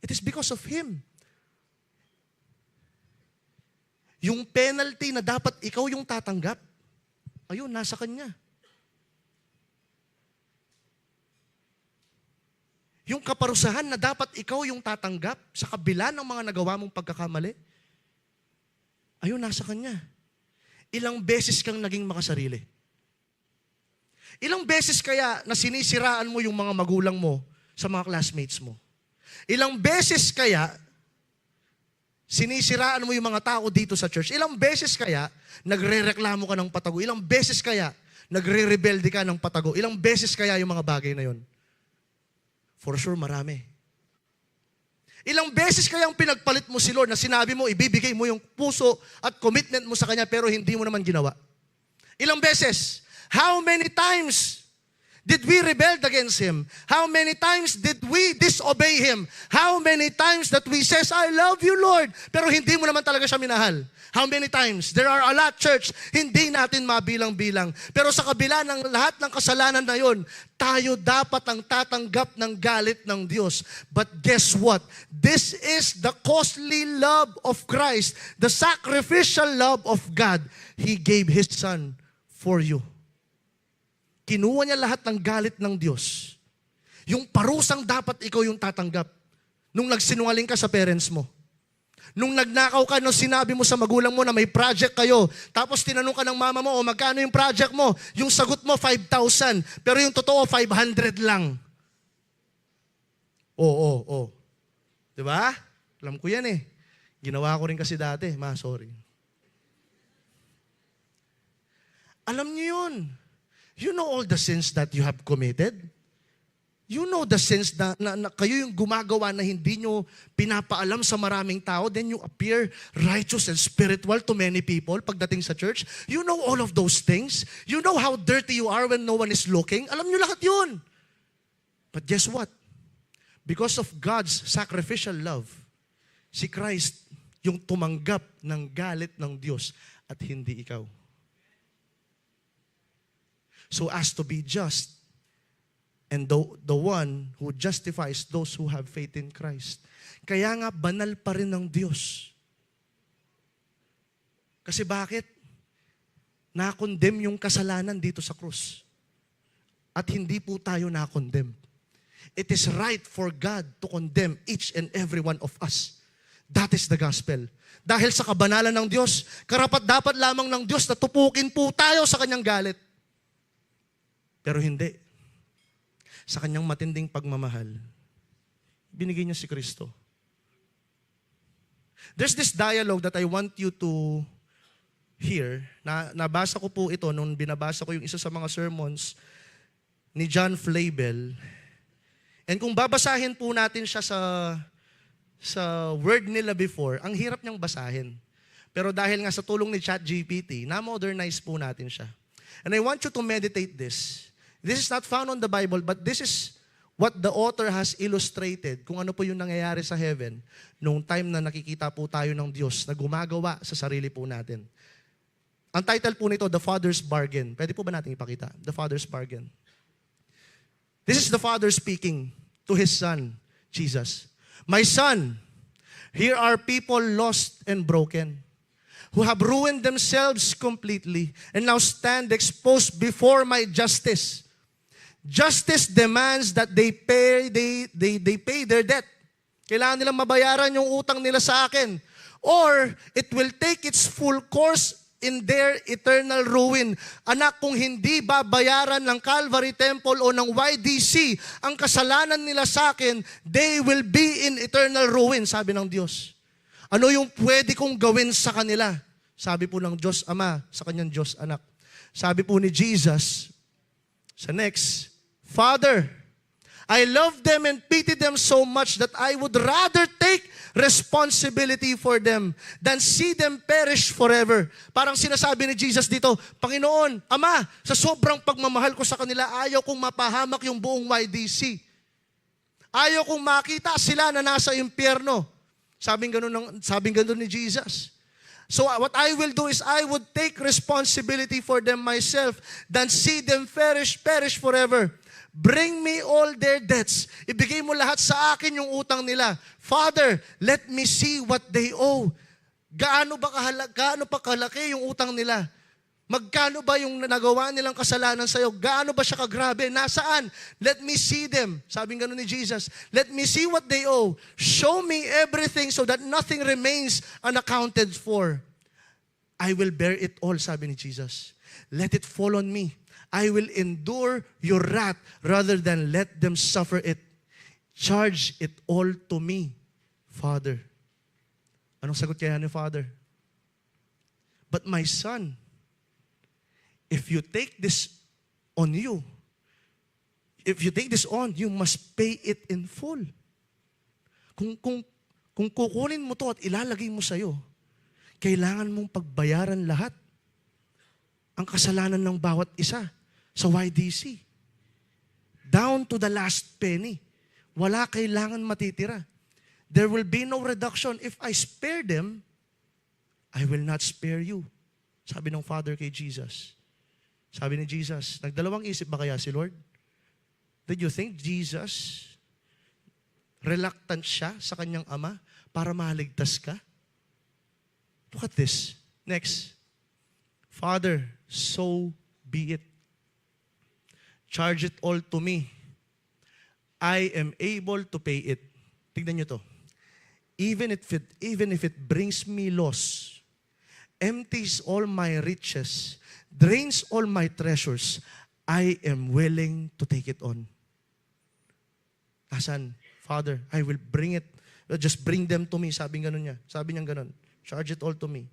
It is because of Him. Yung penalty na dapat ikaw yung tatanggap, ayun, nasa Kanya. Yung kaparusahan na dapat ikaw yung tatanggap sa kabila ng mga nagawa mong pagkakamali, ayun, nasa Kanya. Ilang beses kang naging makasarili. Ilang beses kaya na sinisiraan mo yung mga magulang mo sa mga classmates mo? Ilang beses kaya sinisiraan mo yung mga tao dito sa church? Ilang beses kaya nagre-reklamo ka ng patago? Ilang beses kaya nagre-rebelde ka ng patago? Ilang beses kaya yung mga bagay na yon? For sure, marami. Ilang beses kayang pinagpalit mo si Lord na sinabi mo, ibibigay mo yung puso at commitment mo sa Kanya pero hindi mo naman ginawa? Ilang beses? How many times did we rebel against Him? How many times did we disobey Him? How many times that we says, I love you, Lord, pero hindi mo naman talaga siya minahal? How many times? There are a lot, church, hindi natin mabilang-bilang. Pero sa kabila ng lahat ng kasalanan na yon, tayo dapat ang tatanggap ng galit ng Diyos. But guess what? This is the costly love of Christ, the sacrificial love of God. He gave His Son for you. Kinuha niya lahat ng galit ng Diyos. Yung parusang dapat ikaw yung tatanggap nung nagsinungaling ka sa parents mo. Nung nagnakaw ka, nung sinabi mo sa magulang mo na may project kayo, tapos tinanong ka ng mama mo, o magkano yung project mo? Yung sagot mo, 5,000. Pero yung totoo, 500 lang. Oo. Diba? Alam ko yan eh. Ginawa ko rin kasi dati. Sorry. Alam niyo yun. You know all the sins that you have committed? You know the sins na kayo yung gumagawa na hindi nyo pinapaalam sa maraming tao, then you appear righteous and spiritual to many people pagdating sa church. You know all of those things. You know how dirty you are when no one is looking. Alam nyo lahat yun. But guess what? Because of God's sacrificial love, si Christ yung tumanggap ng galit ng Diyos at hindi ikaw. So as to be just, and the one who justifies those who have faith in Christ. Kaya nga, banal pa rin ng Diyos. Kasi bakit? Na-condemn yung kasalanan dito sa krus. At hindi po tayo na-condemn. It is right for God to condemn each and every one of us. That is the gospel. Dahil sa kabanalan ng Diyos, karapat-dapat lamang ng Diyos na tupukin po tayo sa Kanyang galit. Pero hindi. Sa Kanyang matinding pagmamahal, binigay niya si Kristo. There's this dialogue that I want you to hear. Nabasa ko po ito nung binabasa ko yung isa sa mga sermons ni John Flavel. And kung babasahin po natin siya sa word nila before, ang hirap niyang basahin. Pero dahil nga sa tulong ni ChatGPT, na-modernize po natin siya. And I want you to meditate this. This is not found on the Bible, but this is what the author has illustrated kung ano po yung nangyayari sa heaven nung time na nakikita po tayo ng Diyos na gumagawa sa sarili po natin. Ang title po nito, The Father's Bargain. Pwede po ba natin ipakita? The Father's Bargain. This is the Father speaking to His Son, Jesus. My Son, here are people lost and broken, who have ruined themselves completely and now stand exposed before my justice. Justice demands that they pay their debt. Kailangan nilang mabayaran yung utang nila sa akin. Or it will take its full course in their eternal ruin. Anak, kung hindi babayaran ng Calvary Temple o ng YDC ang kasalanan nila sa akin, they will be in eternal ruin, sabi ng Diyos. Ano yung pwede kong gawin sa kanila? Sabi po ng Diyos Ama sa kanyang Diyos Anak. Sabi po ni Jesus sa next, Father, I love them and pity them so much that I would rather take responsibility for them than see them perish forever. Parang sinasabi ni Jesus dito, Panginoon, Ama, sa sobrang pagmamahal ko sa kanila, ayaw kong mapahamak yung buong YDC. Ayaw kong makita sila na nasa impyerno. Sabing ganun ni Jesus. So what I will do is I would take responsibility for them myself than see them perish forever. Bring me all their debts. Ibigay mo lahat sa akin yung utang nila. Father, let me see what they owe. Gaano pa kalaki yung utang nila? Magkano ba yung nagawa nilang kasalanan sa'yo? Gaano ba siya kagrabe? Nasaan? Let me see them. Sabing gano'n ni Jesus. Let me see what they owe. Show me everything so that nothing remains unaccounted for. I will bear it all, sabi ni Jesus. Let it fall on me. I will endure your wrath rather than let them suffer it. Charge it all to me, Father. Anong sagot kaya ni Father? But my son, if you take this on you, if you take this on, you must pay it in full. Kung kukunin mo to at ilalagay mo sa'yo, kailangan mong pagbayaran lahat ang kasalanan ng bawat isa sa YDC. Down to the last penny. Wala kailangan matitira. There will be no reduction. If I spare them, I will not spare you. Sabi ng Father kay Jesus. Sabi ni Jesus, nagdalawang isip ba kaya si Lord? Did you think Jesus, reluctant siya sa kanyang ama para maligtas ka? Look at this. Next. Father, so be it. Charge it all to me. I am able to pay it. Tignan nyo to. Even if it brings me loss, empties all my riches, drains all my treasures, I am willing to take it on. Asan? Father, I will bring it. Just bring them to me. Sabi niya ganun. Charge it all to me.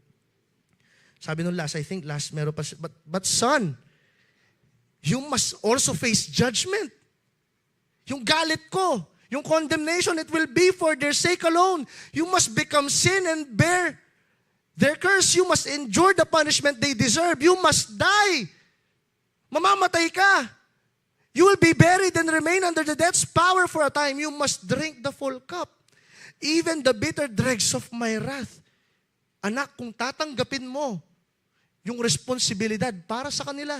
Sabi nung last, I think last meron pa, but son, you must also face judgment. Yung galit ko, yung condemnation, it will be for their sake alone. You must become sin and bear their curse. You must endure the punishment they deserve. You must die. Mamamatay ka. You will be buried and remain under the death's power for a time. You must drink the full cup. Even the bitter dregs of my wrath. Anak, kung tatanggapin mo yung responsibilidad para sa kanila,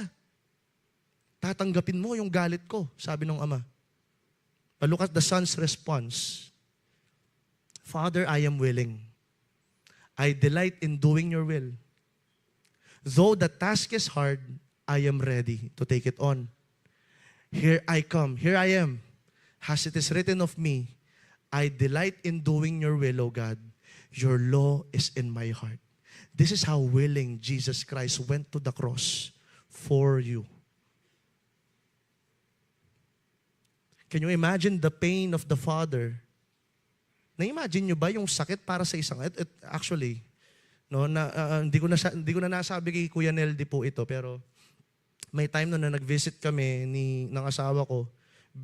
tatanggapin mo yung galit ko, sabi ng ama. But look at the son's response. Father, I am willing. I delight in doing your will. Though the task is hard, I am ready to take it on. Here I come. Here I am. As it is written of me, I delight in doing your will, O God. Your law is in my heart. This is how willing Jesus Christ went to the cross for you. Can you imagine the pain of the Father? Na-imagine nyo ba yung sakit para sa isang... Actually, no, hindi ko na nasabi kay Kuya Neldy po ito, pero may time na nag-visit kami ng asawa ko.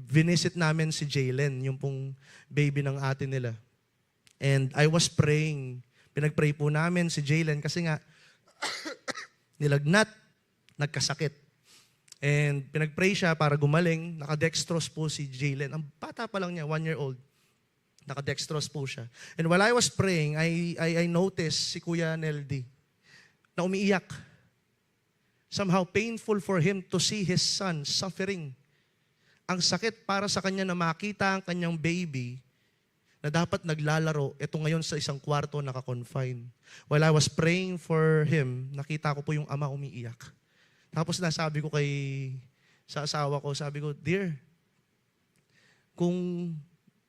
Visit namin si Jalen, yung pong baby ng ate nila. And I was praying. Pinag-pray po namin si Jalen kasi nga nilagnat, nagkasakit. And pinag-pray siya para gumaling. Nakadextrose po si Jalen. Ang bata pa lang niya, 1-year-old. Nakadextrose po siya. And while I was praying, I noticed si Kuya Neldy na umiiyak. Somehow painful for him to see his son suffering. Ang sakit para sa kanya na makita ang kanyang baby na dapat naglalaro, ito ngayon sa isang kwarto naka-confine. While I was praying for him, nakita ko po yung ama umiiyak. Tapos nasabi ko sa asawa ko, sabi ko, Dear, kung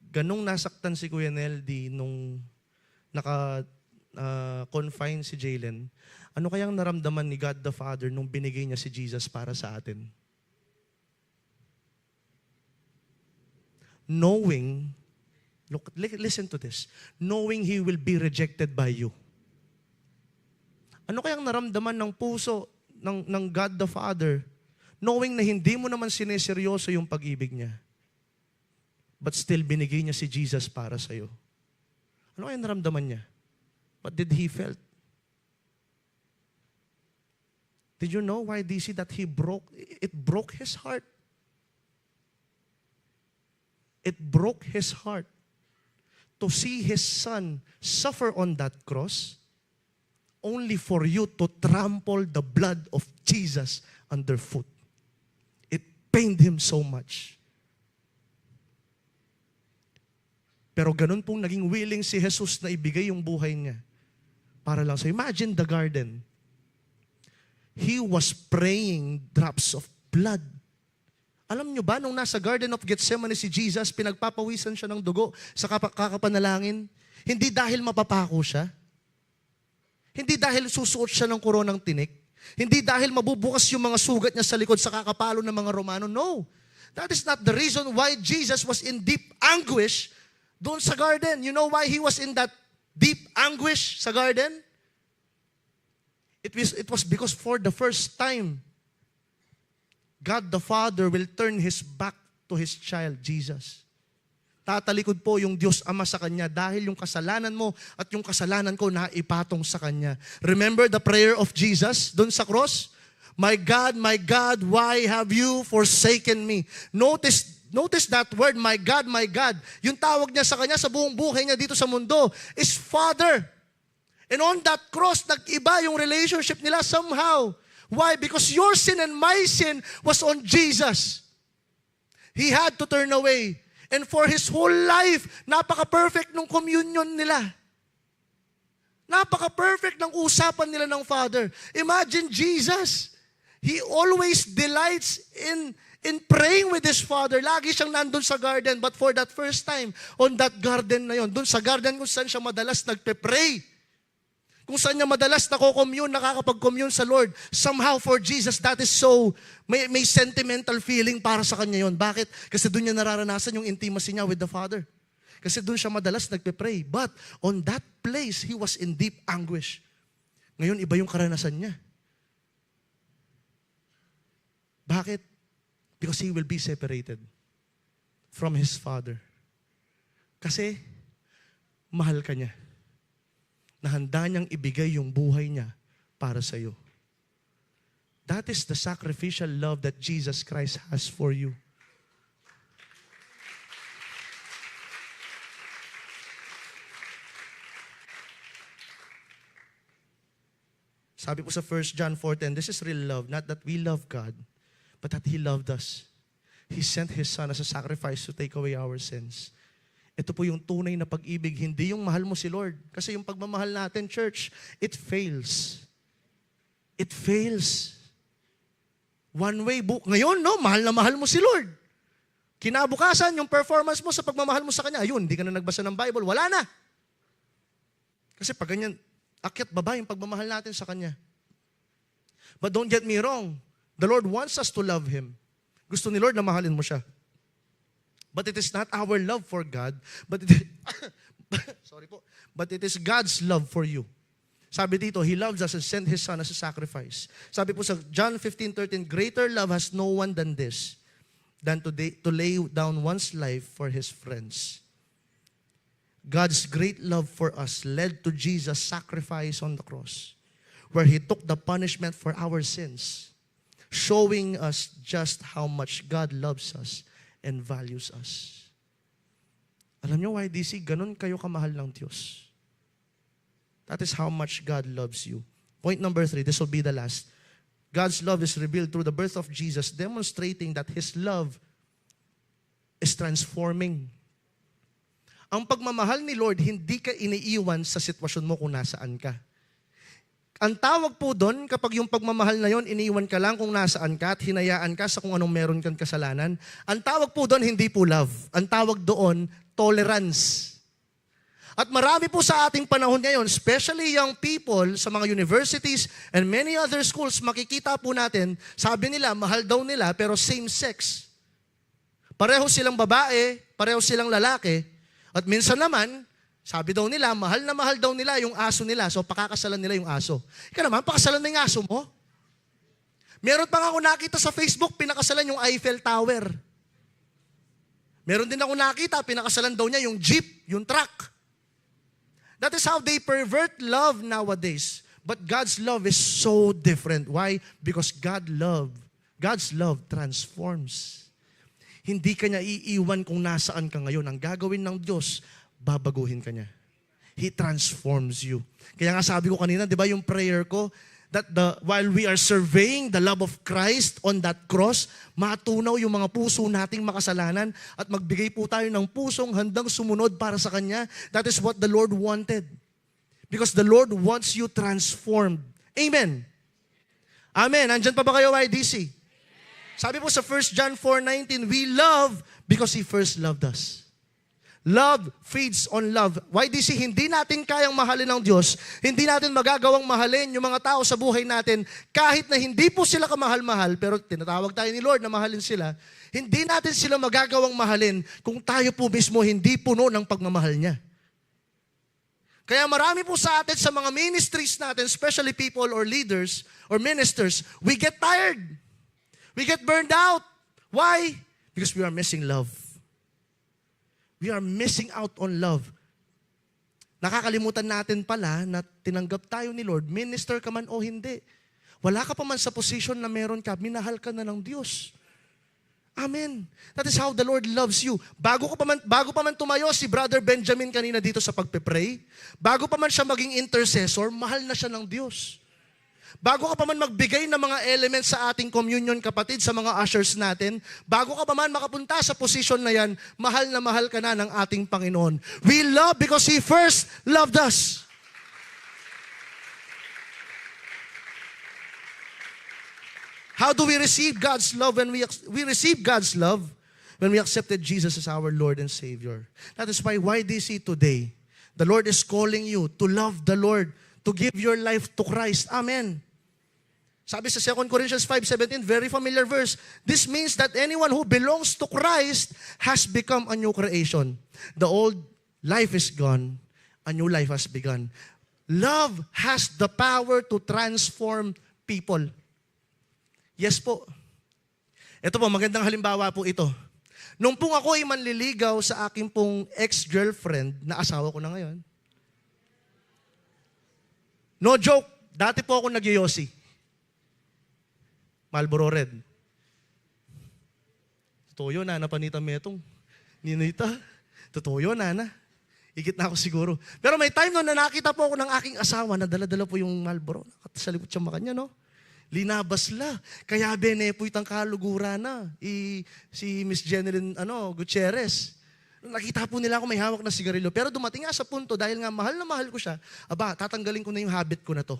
ganong nasaktan si Kuya Neldy nung naka-confine si Jalen, ano kayang naramdaman ni God the Father nung binigay niya si Jesus para sa atin? Knowing, listen to this, knowing He will be rejected by you. Ano kayang naramdaman ng puso ng God the Father, knowing na hindi mo naman sineseryoso yung pag-ibig niya, but still binigay niya si Jesus para sa'yo? Ano kayang naramdaman niya? What did He felt? Did you know why DC that it broke His heart? It broke His heart to see His Son suffer on that cross only for you to trample the blood of Jesus underfoot. It pained Him so much. Pero ganun pong naging willing si Jesus na ibigay yung buhay niya para lang sa. Imagine the garden. He was praying drops of blood. Alam nyo ba, nung nasa Garden of Gethsemane si Jesus, pinagpapawisan siya ng dugo sa kakapanalangin? Hindi dahil mapapako siya. Hindi dahil susuot siya ng koronang tinik. Hindi dahil mabubukas yung mga sugat niya sa likod sa kakapalo ng mga Romano. No. That is not the reason why Jesus was in deep anguish doon sa garden. You know why He was in that deep anguish sa garden? It was because for the first time, God the Father will turn His back to His child, Jesus. Tatalikod po yung Diyos Ama sa Kanya dahil yung kasalanan mo at yung kasalanan ko naipatong sa Kanya. Remember the prayer of Jesus doon sa cross? My God, why have you forsaken me? Notice that word, my God, my God. Yung tawag niya sa Kanya sa buong buhay niya dito sa mundo is Father. And on that cross, nag-iba yung relationship nila somehow. Why? Because your sin and my sin was on Jesus. He had to turn away. And for His whole life, napaka-perfect ng communion nila. Napaka-perfect ng usapan nila ng Father. Imagine Jesus. He always delights in praying with His Father. Lagi siyang nandun sa garden. But for that first time, on that garden na yon, dun sa garden kung saan siya madalas nagpe-pray, kung saan niya madalas nako-commune, nakakapag-commune sa Lord, somehow for Jesus, that is so, may sentimental feeling para sa Kanya yon. Bakit? Kasi doon niya nararanasan yung intimacy niya with the Father. Kasi doon siya madalas nagpe-pray. But on that place, He was in deep anguish. Ngayon, iba yung karanasan niya. Bakit? Because He will be separated from His Father. Kasi, mahal ka niya. Na handa niyang ibigay yung buhay niya para sa iyo. That is the sacrificial love that Jesus Christ has for you. Sabi po sa 1 John 4:10, this is real love, not that we love God, but that He loved us. He sent His Son as a sacrifice to take away our sins. Ito po yung tunay na pag-ibig, hindi yung mahal mo si Lord. Kasi yung pagmamahal natin, church, it fails. It fails. One way book. Ngayon, no, mahal mo si Lord. Kinabukasan, yung performance mo sa pagmamahal mo sa Kanya, ayun, hindi ka na nagbasa ng Bible, wala na. Kasi pag ganyan, akyat baba yung pagmamahal natin sa Kanya. But don't get me wrong, the Lord wants us to love Him. Gusto ni Lord na mahalin mo siya. But it is not our love for God, but it is God's love for you. Sabi dito, He loves us and sent His Son as a sacrifice. Sabi po sa John 15:13, greater love has no one than this, than to lay down one's life for his friends. God's great love for us led to Jesus' sacrifice on the cross, where He took the punishment for our sins, showing us just how much God loves us and values us. Alam niyo, YDC, ganun kayo kamahal ng Diyos. That is how much God loves you. Point number 3, this will be the last. God's love is revealed through the birth of Jesus, demonstrating that His love is transforming. Ang pagmamahal ni Lord, hindi ka iniiwan sa sitwasyon mo kung nasaan ka. Ang tawag po doon, kapag yung pagmamahal na yon, iniiwan ka lang kung nasaan ka at hinayaan ka sa kung anong meron kang kasalanan, ang tawag po doon, hindi po love. Ang tawag doon, tolerance. At marami po sa ating panahon ngayon, especially young people sa mga universities and many other schools, makikita po natin, sabi nila, mahal daw nila, pero same sex. Pareho silang babae, pareho silang lalaki, at minsan naman, sabi daw nila, mahal na mahal daw nila yung aso nila, so pakakasalan nila yung aso. Ika naman, pakasalan na yung aso mo. Meron pa nga ako nakita sa Facebook, pinakasalan yung Eiffel Tower. Meron din ako nakita, pinakasalan daw niya yung jeep, yung truck. That is how they pervert love nowadays. But God's love is so different. Why? Because God's love transforms. Hindi ka niya iiwan kung nasaan ka ngayon. Ang gagawin ng Diyos, babaguhin ka niya. He transforms you. Kaya nga sabi ko kanina, di ba yung prayer ko, that while we are surveying the love of Christ on that cross, matunaw yung mga puso nating makasalanan at magbigay po tayo ng pusong handang sumunod para sa Kanya. That is what the Lord wanted. Because the Lord wants you transformed. Amen. Amen. Andyan pa ba kayo, YDC? Sabi po sa 1 John 4:19, we love because He first loved us. Love feeds on love. YDC, hindi natin kayang mahalin ng Diyos, hindi natin magagawang mahalin yung mga tao sa buhay natin, kahit na hindi po sila kamahal-mahal, pero tinatawag tayo ni Lord na mahalin sila, hindi natin sila magagawang mahalin kung tayo po mismo hindi puno ng pagmamahal niya. Kaya marami po sa atin sa mga ministries natin, especially people or leaders or ministers, we get tired. We get burned out. Why? Because we are missing love. We are missing out on love. Nakakalimutan natin pala na tinanggap tayo ni Lord, minister ka man o hindi. Wala ka pa man sa position na meron ka, minahal ka na ng Diyos. Amen. That is how the Lord loves you. Bago pa man tumayo si Brother Benjamin kanina dito sa pagpe-pray, bago pa man siya maging intercessor, mahal na siya ng Diyos. Bago ka pa man magbigay ng mga elements sa ating communion, kapatid, sa mga ushers natin, bago ka pa man makapunta sa position na yan, mahal ka na ng ating Panginoon. We love because He first loved us. How do we receive God's love? When we receive God's love when we accepted Jesus as our Lord and Savior. That is why YDC today, the Lord is calling you to love the Lord, to give your life to Christ. Amen. Sabi sa 2 Corinthians 5:17, very familiar verse. This means that anyone who belongs to Christ has become a new creation. The old life is gone, a new life has begun. Love has the power to transform people. Yes po. Ito po, magandang halimbawa po ito. Nung pong ako ay manliligaw sa aking pong ex-girlfriend, na asawa ko na ngayon. No joke, dati po ako nagyoyosi. Marlboro Red. Totoo yun, Nana Panita Metong. Ninita, totoo yun, Nana. Igit na ako siguro. Pero may time noon na nakita po ako ng aking asawa na dala-dala po yung Marlboro. Nakasalipot siya makanya, no? Linabas la. Kaya benepo itang kalugura na. Si Miss Jeneline Gutierrez. Nakita po nila ako may hawak na sigarilyo. Pero dumating nga sa punto, dahil nga mahal na mahal ko siya, tatanggalin ko na yung habit ko na to.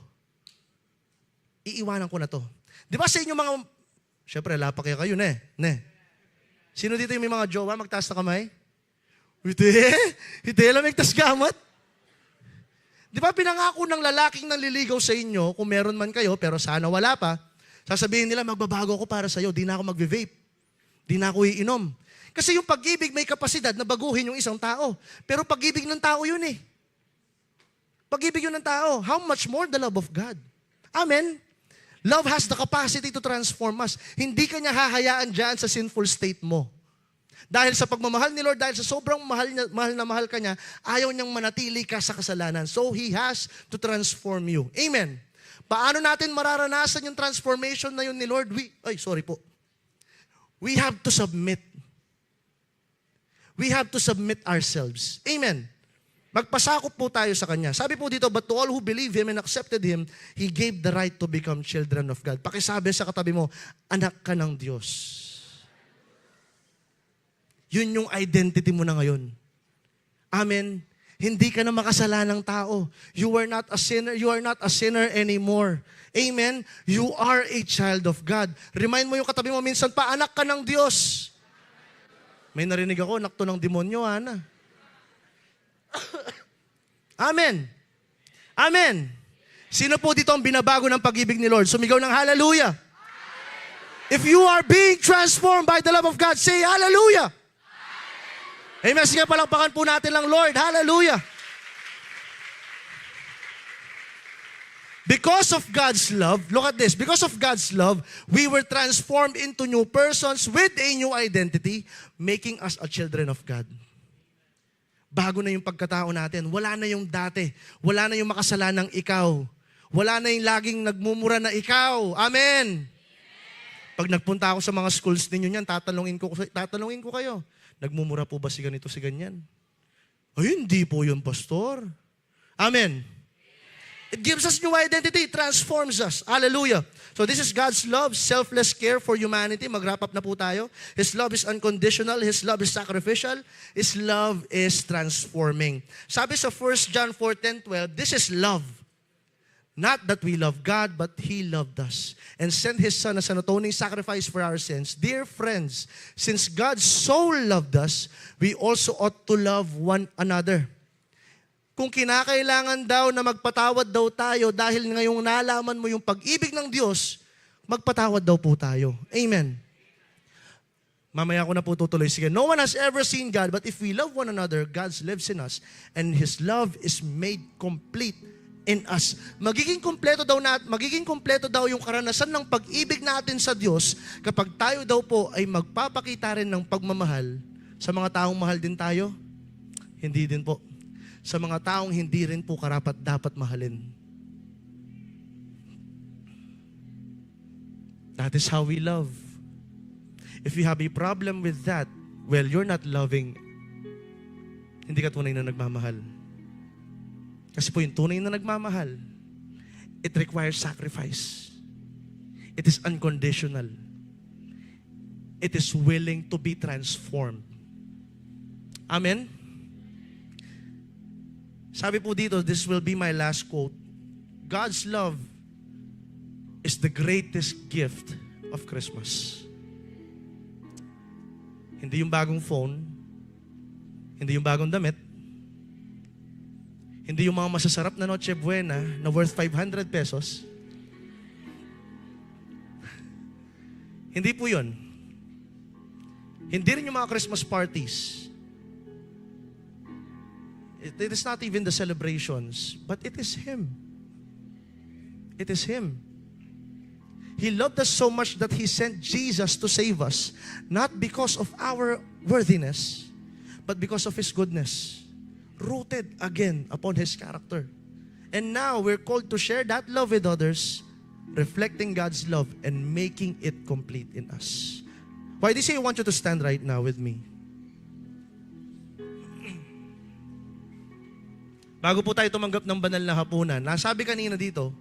Iiwanan ko na to. Di ba sa inyo mga, syempre, lapak kayo, ne? Sino dito yung may mga jowa? Magtaas na kamay? Hindi lang magtas gamat. Di ba pinangako ng lalaking nanliligaw sa inyo, kung meron man kayo, pero sana wala pa, sasabihin nila, magbabago ako para sa'yo, di na ako magve-vape, di na ako iinom. Kasi yung pag-ibig may kapasidad na baguhin yung isang tao. Pero pag-ibig ng tao yun eh. Pag-ibig yun ng tao. How much more the love of God? Amen? Love has the capacity to transform us. Hindi ka niya hahayaan dyan sa sinful state mo. Dahil sa pagmamahal ni Lord, dahil sa sobrang mahal ka niya, ayaw niyang manatili ka sa kasalanan. So, He has to transform you. Amen. Paano natin mararanasan yung transformation na yun ni Lord? We have to submit. We have to submit ourselves. Amen. Magpasakop po tayo sa Kanya. Sabi po dito, but to all who believe Him and accepted Him, He gave the right to become children of God. Pakisabi sa katabi mo, anak ka ng Diyos. Yun yung identity mo na ngayon. Amen. Hindi ka na makasalanang tao. You are not a sinner. You are not a sinner anymore. Amen. You are a child of God. Remind mo yung katabi mo minsan pa, anak ka ng Diyos. May narinig ako, anak to ng demonyo, Ana. Amen. Amen. Sino po dito ang binabago ng pag-ibig ni Lord? Sumigaw ng hallelujah. If you are being transformed by the love of God, say hallelujah. Amen. Sige, palakpakan po natin lang, Lord. Hallelujah. Because of God's love, look at this. Because of God's love, we were transformed into new persons with a new identity, making us a children of God. Bago na yung pagkatao natin. Wala na yung dati. Wala na yung makasalanang ikaw. Wala na yung laging nagmumura na ikaw. Amen. Pag nagpunta ako sa mga schools ninyo niyan, tatanungin ko kayo. Nagmumura po ba si ganito, si ganyan? Ay, hindi po yun, pastor. Amen. It gives us new identity. It transforms us. Hallelujah. So this is God's love, selfless care for humanity. Mag-wrap up na po tayo. His love is unconditional. His love is sacrificial. His love is transforming. Sabi sa 1 John 4:10-12, this is love. Not that we love God, but He loved us and sent His Son as an atoning sacrifice for our sins. Dear friends, since God so loved us, we also ought to love one another. Kung kinakailangan daw na magpatawad daw tayo dahil ngayong nalaman mo yung pag-ibig ng Diyos, magpatawad daw po tayo. Amen. Mamaya ko na po tutuloy. Sige, no one has ever seen God, but if we love one another, God lives in us, and His love is made complete in us. Magiging kompleto daw yung karanasan ng pag-ibig natin sa Diyos kapag tayo daw po ay magpapakita rin ng pagmamahal sa mga taong mahal din tayo. Hindi din po. Sa mga taong hindi rin po karapat dapat mahalin. That is how we love. If you have a problem with that, well, you're not loving. Hindi ka tunay na nagmamahal. Kasi po yung tunay na nagmamahal, it requires sacrifice. It is unconditional. It is willing to be transformed. Amen? Sabi po dito, this will be my last quote. God's love is the greatest gift of Christmas. Hindi yung bagong phone, hindi yung bagong damit, hindi yung mga masasarap na Noche Buena na worth 500 pesos. Hindi po yun. Hindi rin yung mga Christmas parties. It is not even the celebrations, but it is Him. It is Him. He loved us so much that He sent Jesus to save us, not because of our worthiness, but because of His goodness, rooted again upon His character. And now we're called to share that love with others, reflecting God's love and making it complete in us. Why do you say I want you to stand right now with me? Bago po tayo tumanggap ng banal na hapunan, nasabi kanina dito,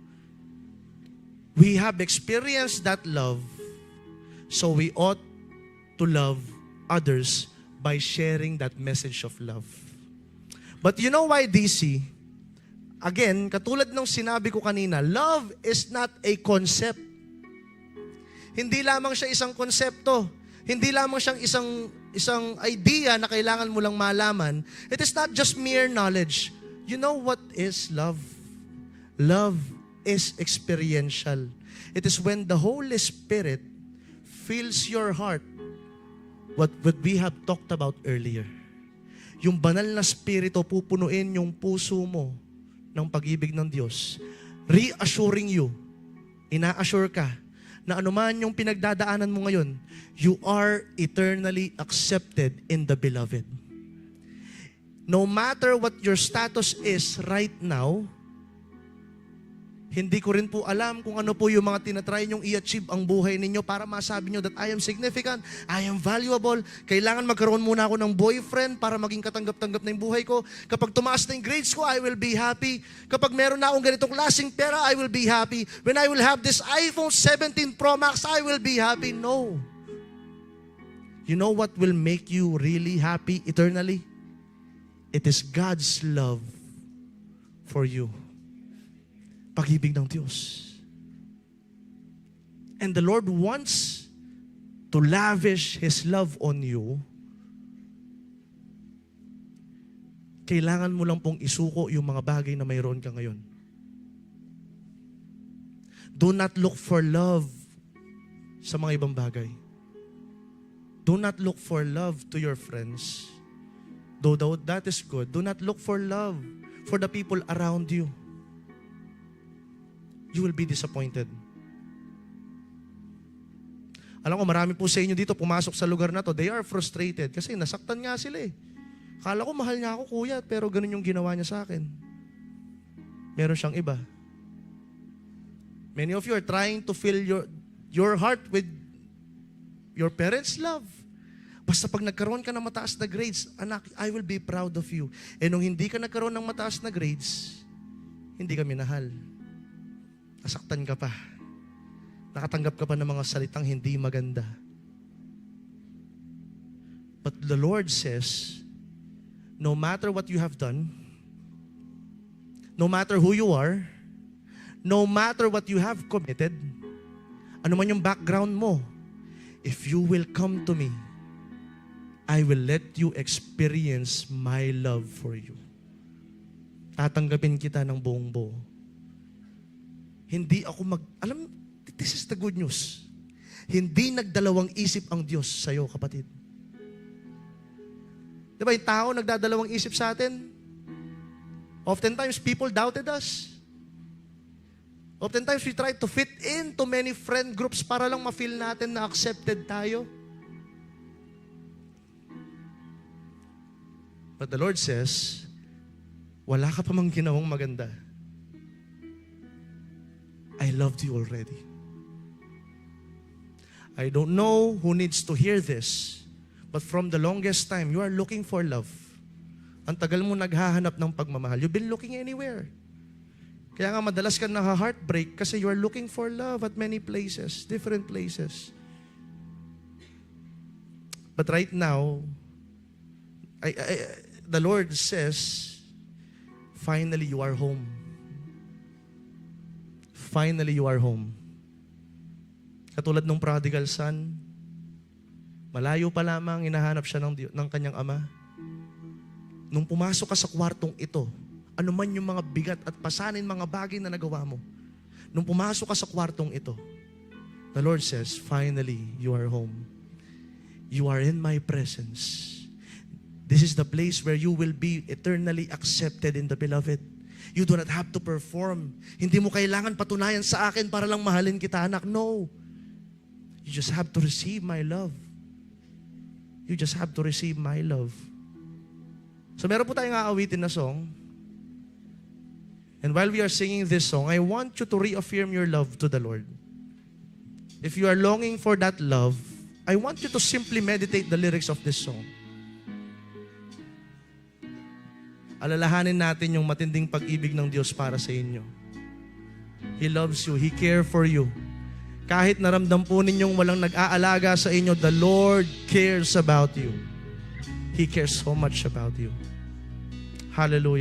we have experienced that love, so we ought to love others by sharing that message of love. But you know why, DC? Again, katulad ng sinabi ko kanina, love is not a concept. Hindi lamang siya isang konsepto. Hindi lamang siyang isang idea na kailangan mo lang malaman. It is not just mere knowledge. You know what is love? Love is experiential. It is when the Holy Spirit fills your heart, what we have talked about earlier. Yung banal na Spirito pupunuin yung puso mo ng pag-ibig ng Diyos, reassuring you, ina-assure ka, na anuman yung pinagdadaanan mo ngayon, you are eternally accepted in the Beloved. No matter what your status is right now, hindi ko rin po alam kung ano po yung mga tinatry nyong i-achieve ang buhay ninyo para masabi nyo that I am significant, I am valuable. Kailangan magkaroon muna ako ng boyfriend para maging katanggap-tanggap na yung buhay ko. Kapag tumaas na yung grades ko, I will be happy. Kapag meron na akong ganitong klaseng pera, I will be happy. When I will have this iPhone 17 Pro Max, I will be happy. No. You know what will make you really happy eternally? It is God's love for you. Pag-ibig ng Diyos. And the Lord wants to lavish His love on you. Kailangan mo lang pong isuko yung mga bagay na mayroon ka ngayon. Do not look for love sa mga ibang bagay. Do not look for love to your friends. Though that is good, do not look for love for the people around you. You will be disappointed. Alam ko, marami po sa inyo dito pumasok sa lugar na to, they are frustrated kasi nasaktan nga sila eh. Kala ko mahal niya ako, kuya, pero ganun yung ginawa niya sa akin. Meron siyang iba. Many of you are trying to fill your heart with your parents' love. Basta pag nagkaroon ka ng mataas na grades, anak, I will be proud of you. Eh nung hindi ka nagkaroon ng mataas na grades, hindi ka minahal. Nasaktan ka pa. Nakatanggap ka pa ng mga salitang hindi maganda. But the Lord says, no matter what you have done, no matter who you are, no matter what you have committed, ano man yung background mo, if you will come to me, I will let you experience my love for you. Tatanggapin kita ng buong buo. Hindi ako alam, this is the good news. Hindi nagdalawang isip ang Diyos sa'yo, kapatid. Di ba, yung tao nagdadalawang isip sa atin? Oftentimes, people doubted us. Oftentimes, we try to fit into many friend groups para lang ma-feel natin na accepted tayo. But the Lord says, wala ka pa mang ginawang maganda. I loved you already. I don't know who needs to hear this, but from the longest time, you are looking for love. Ang tagal mo naghahanap ng pagmamahal. You've been looking anywhere. Kaya nga madalas ka na-heartbreak kasi you are looking for love at many places, different places. But right now, the Lord says, finally you are home. Finally you are home. Katulad ng prodigal son, malayo pa lamang hinahanap siya ng kanyang ama. Nung pumasok ka sa kwartong ito, ano man yung mga bigat at pasanin mga bagay na nagawa mo, nung pumasok ka sa kwartong ito, the Lord says, finally you are home. You are in my presence. This is the place where you will be eternally accepted in the beloved. You do not have to perform. Hindi mo kailangan patunayan sa akin para lang mahalin kita, anak. No. You just have to receive my love. You just have to receive my love. So meron po tayong aawitin na song. And while we are singing this song, I want you to reaffirm your love to the Lord. If you are longing for that love, I want you to simply meditate the lyrics of this song. Alalahanin natin yung matinding pag-ibig ng Diyos para sa inyo. He loves you. He cares for you. Kahit naramdam po ninyong walang nag-aalaga sa inyo, the Lord cares about you. He cares so much about you. Hallelujah.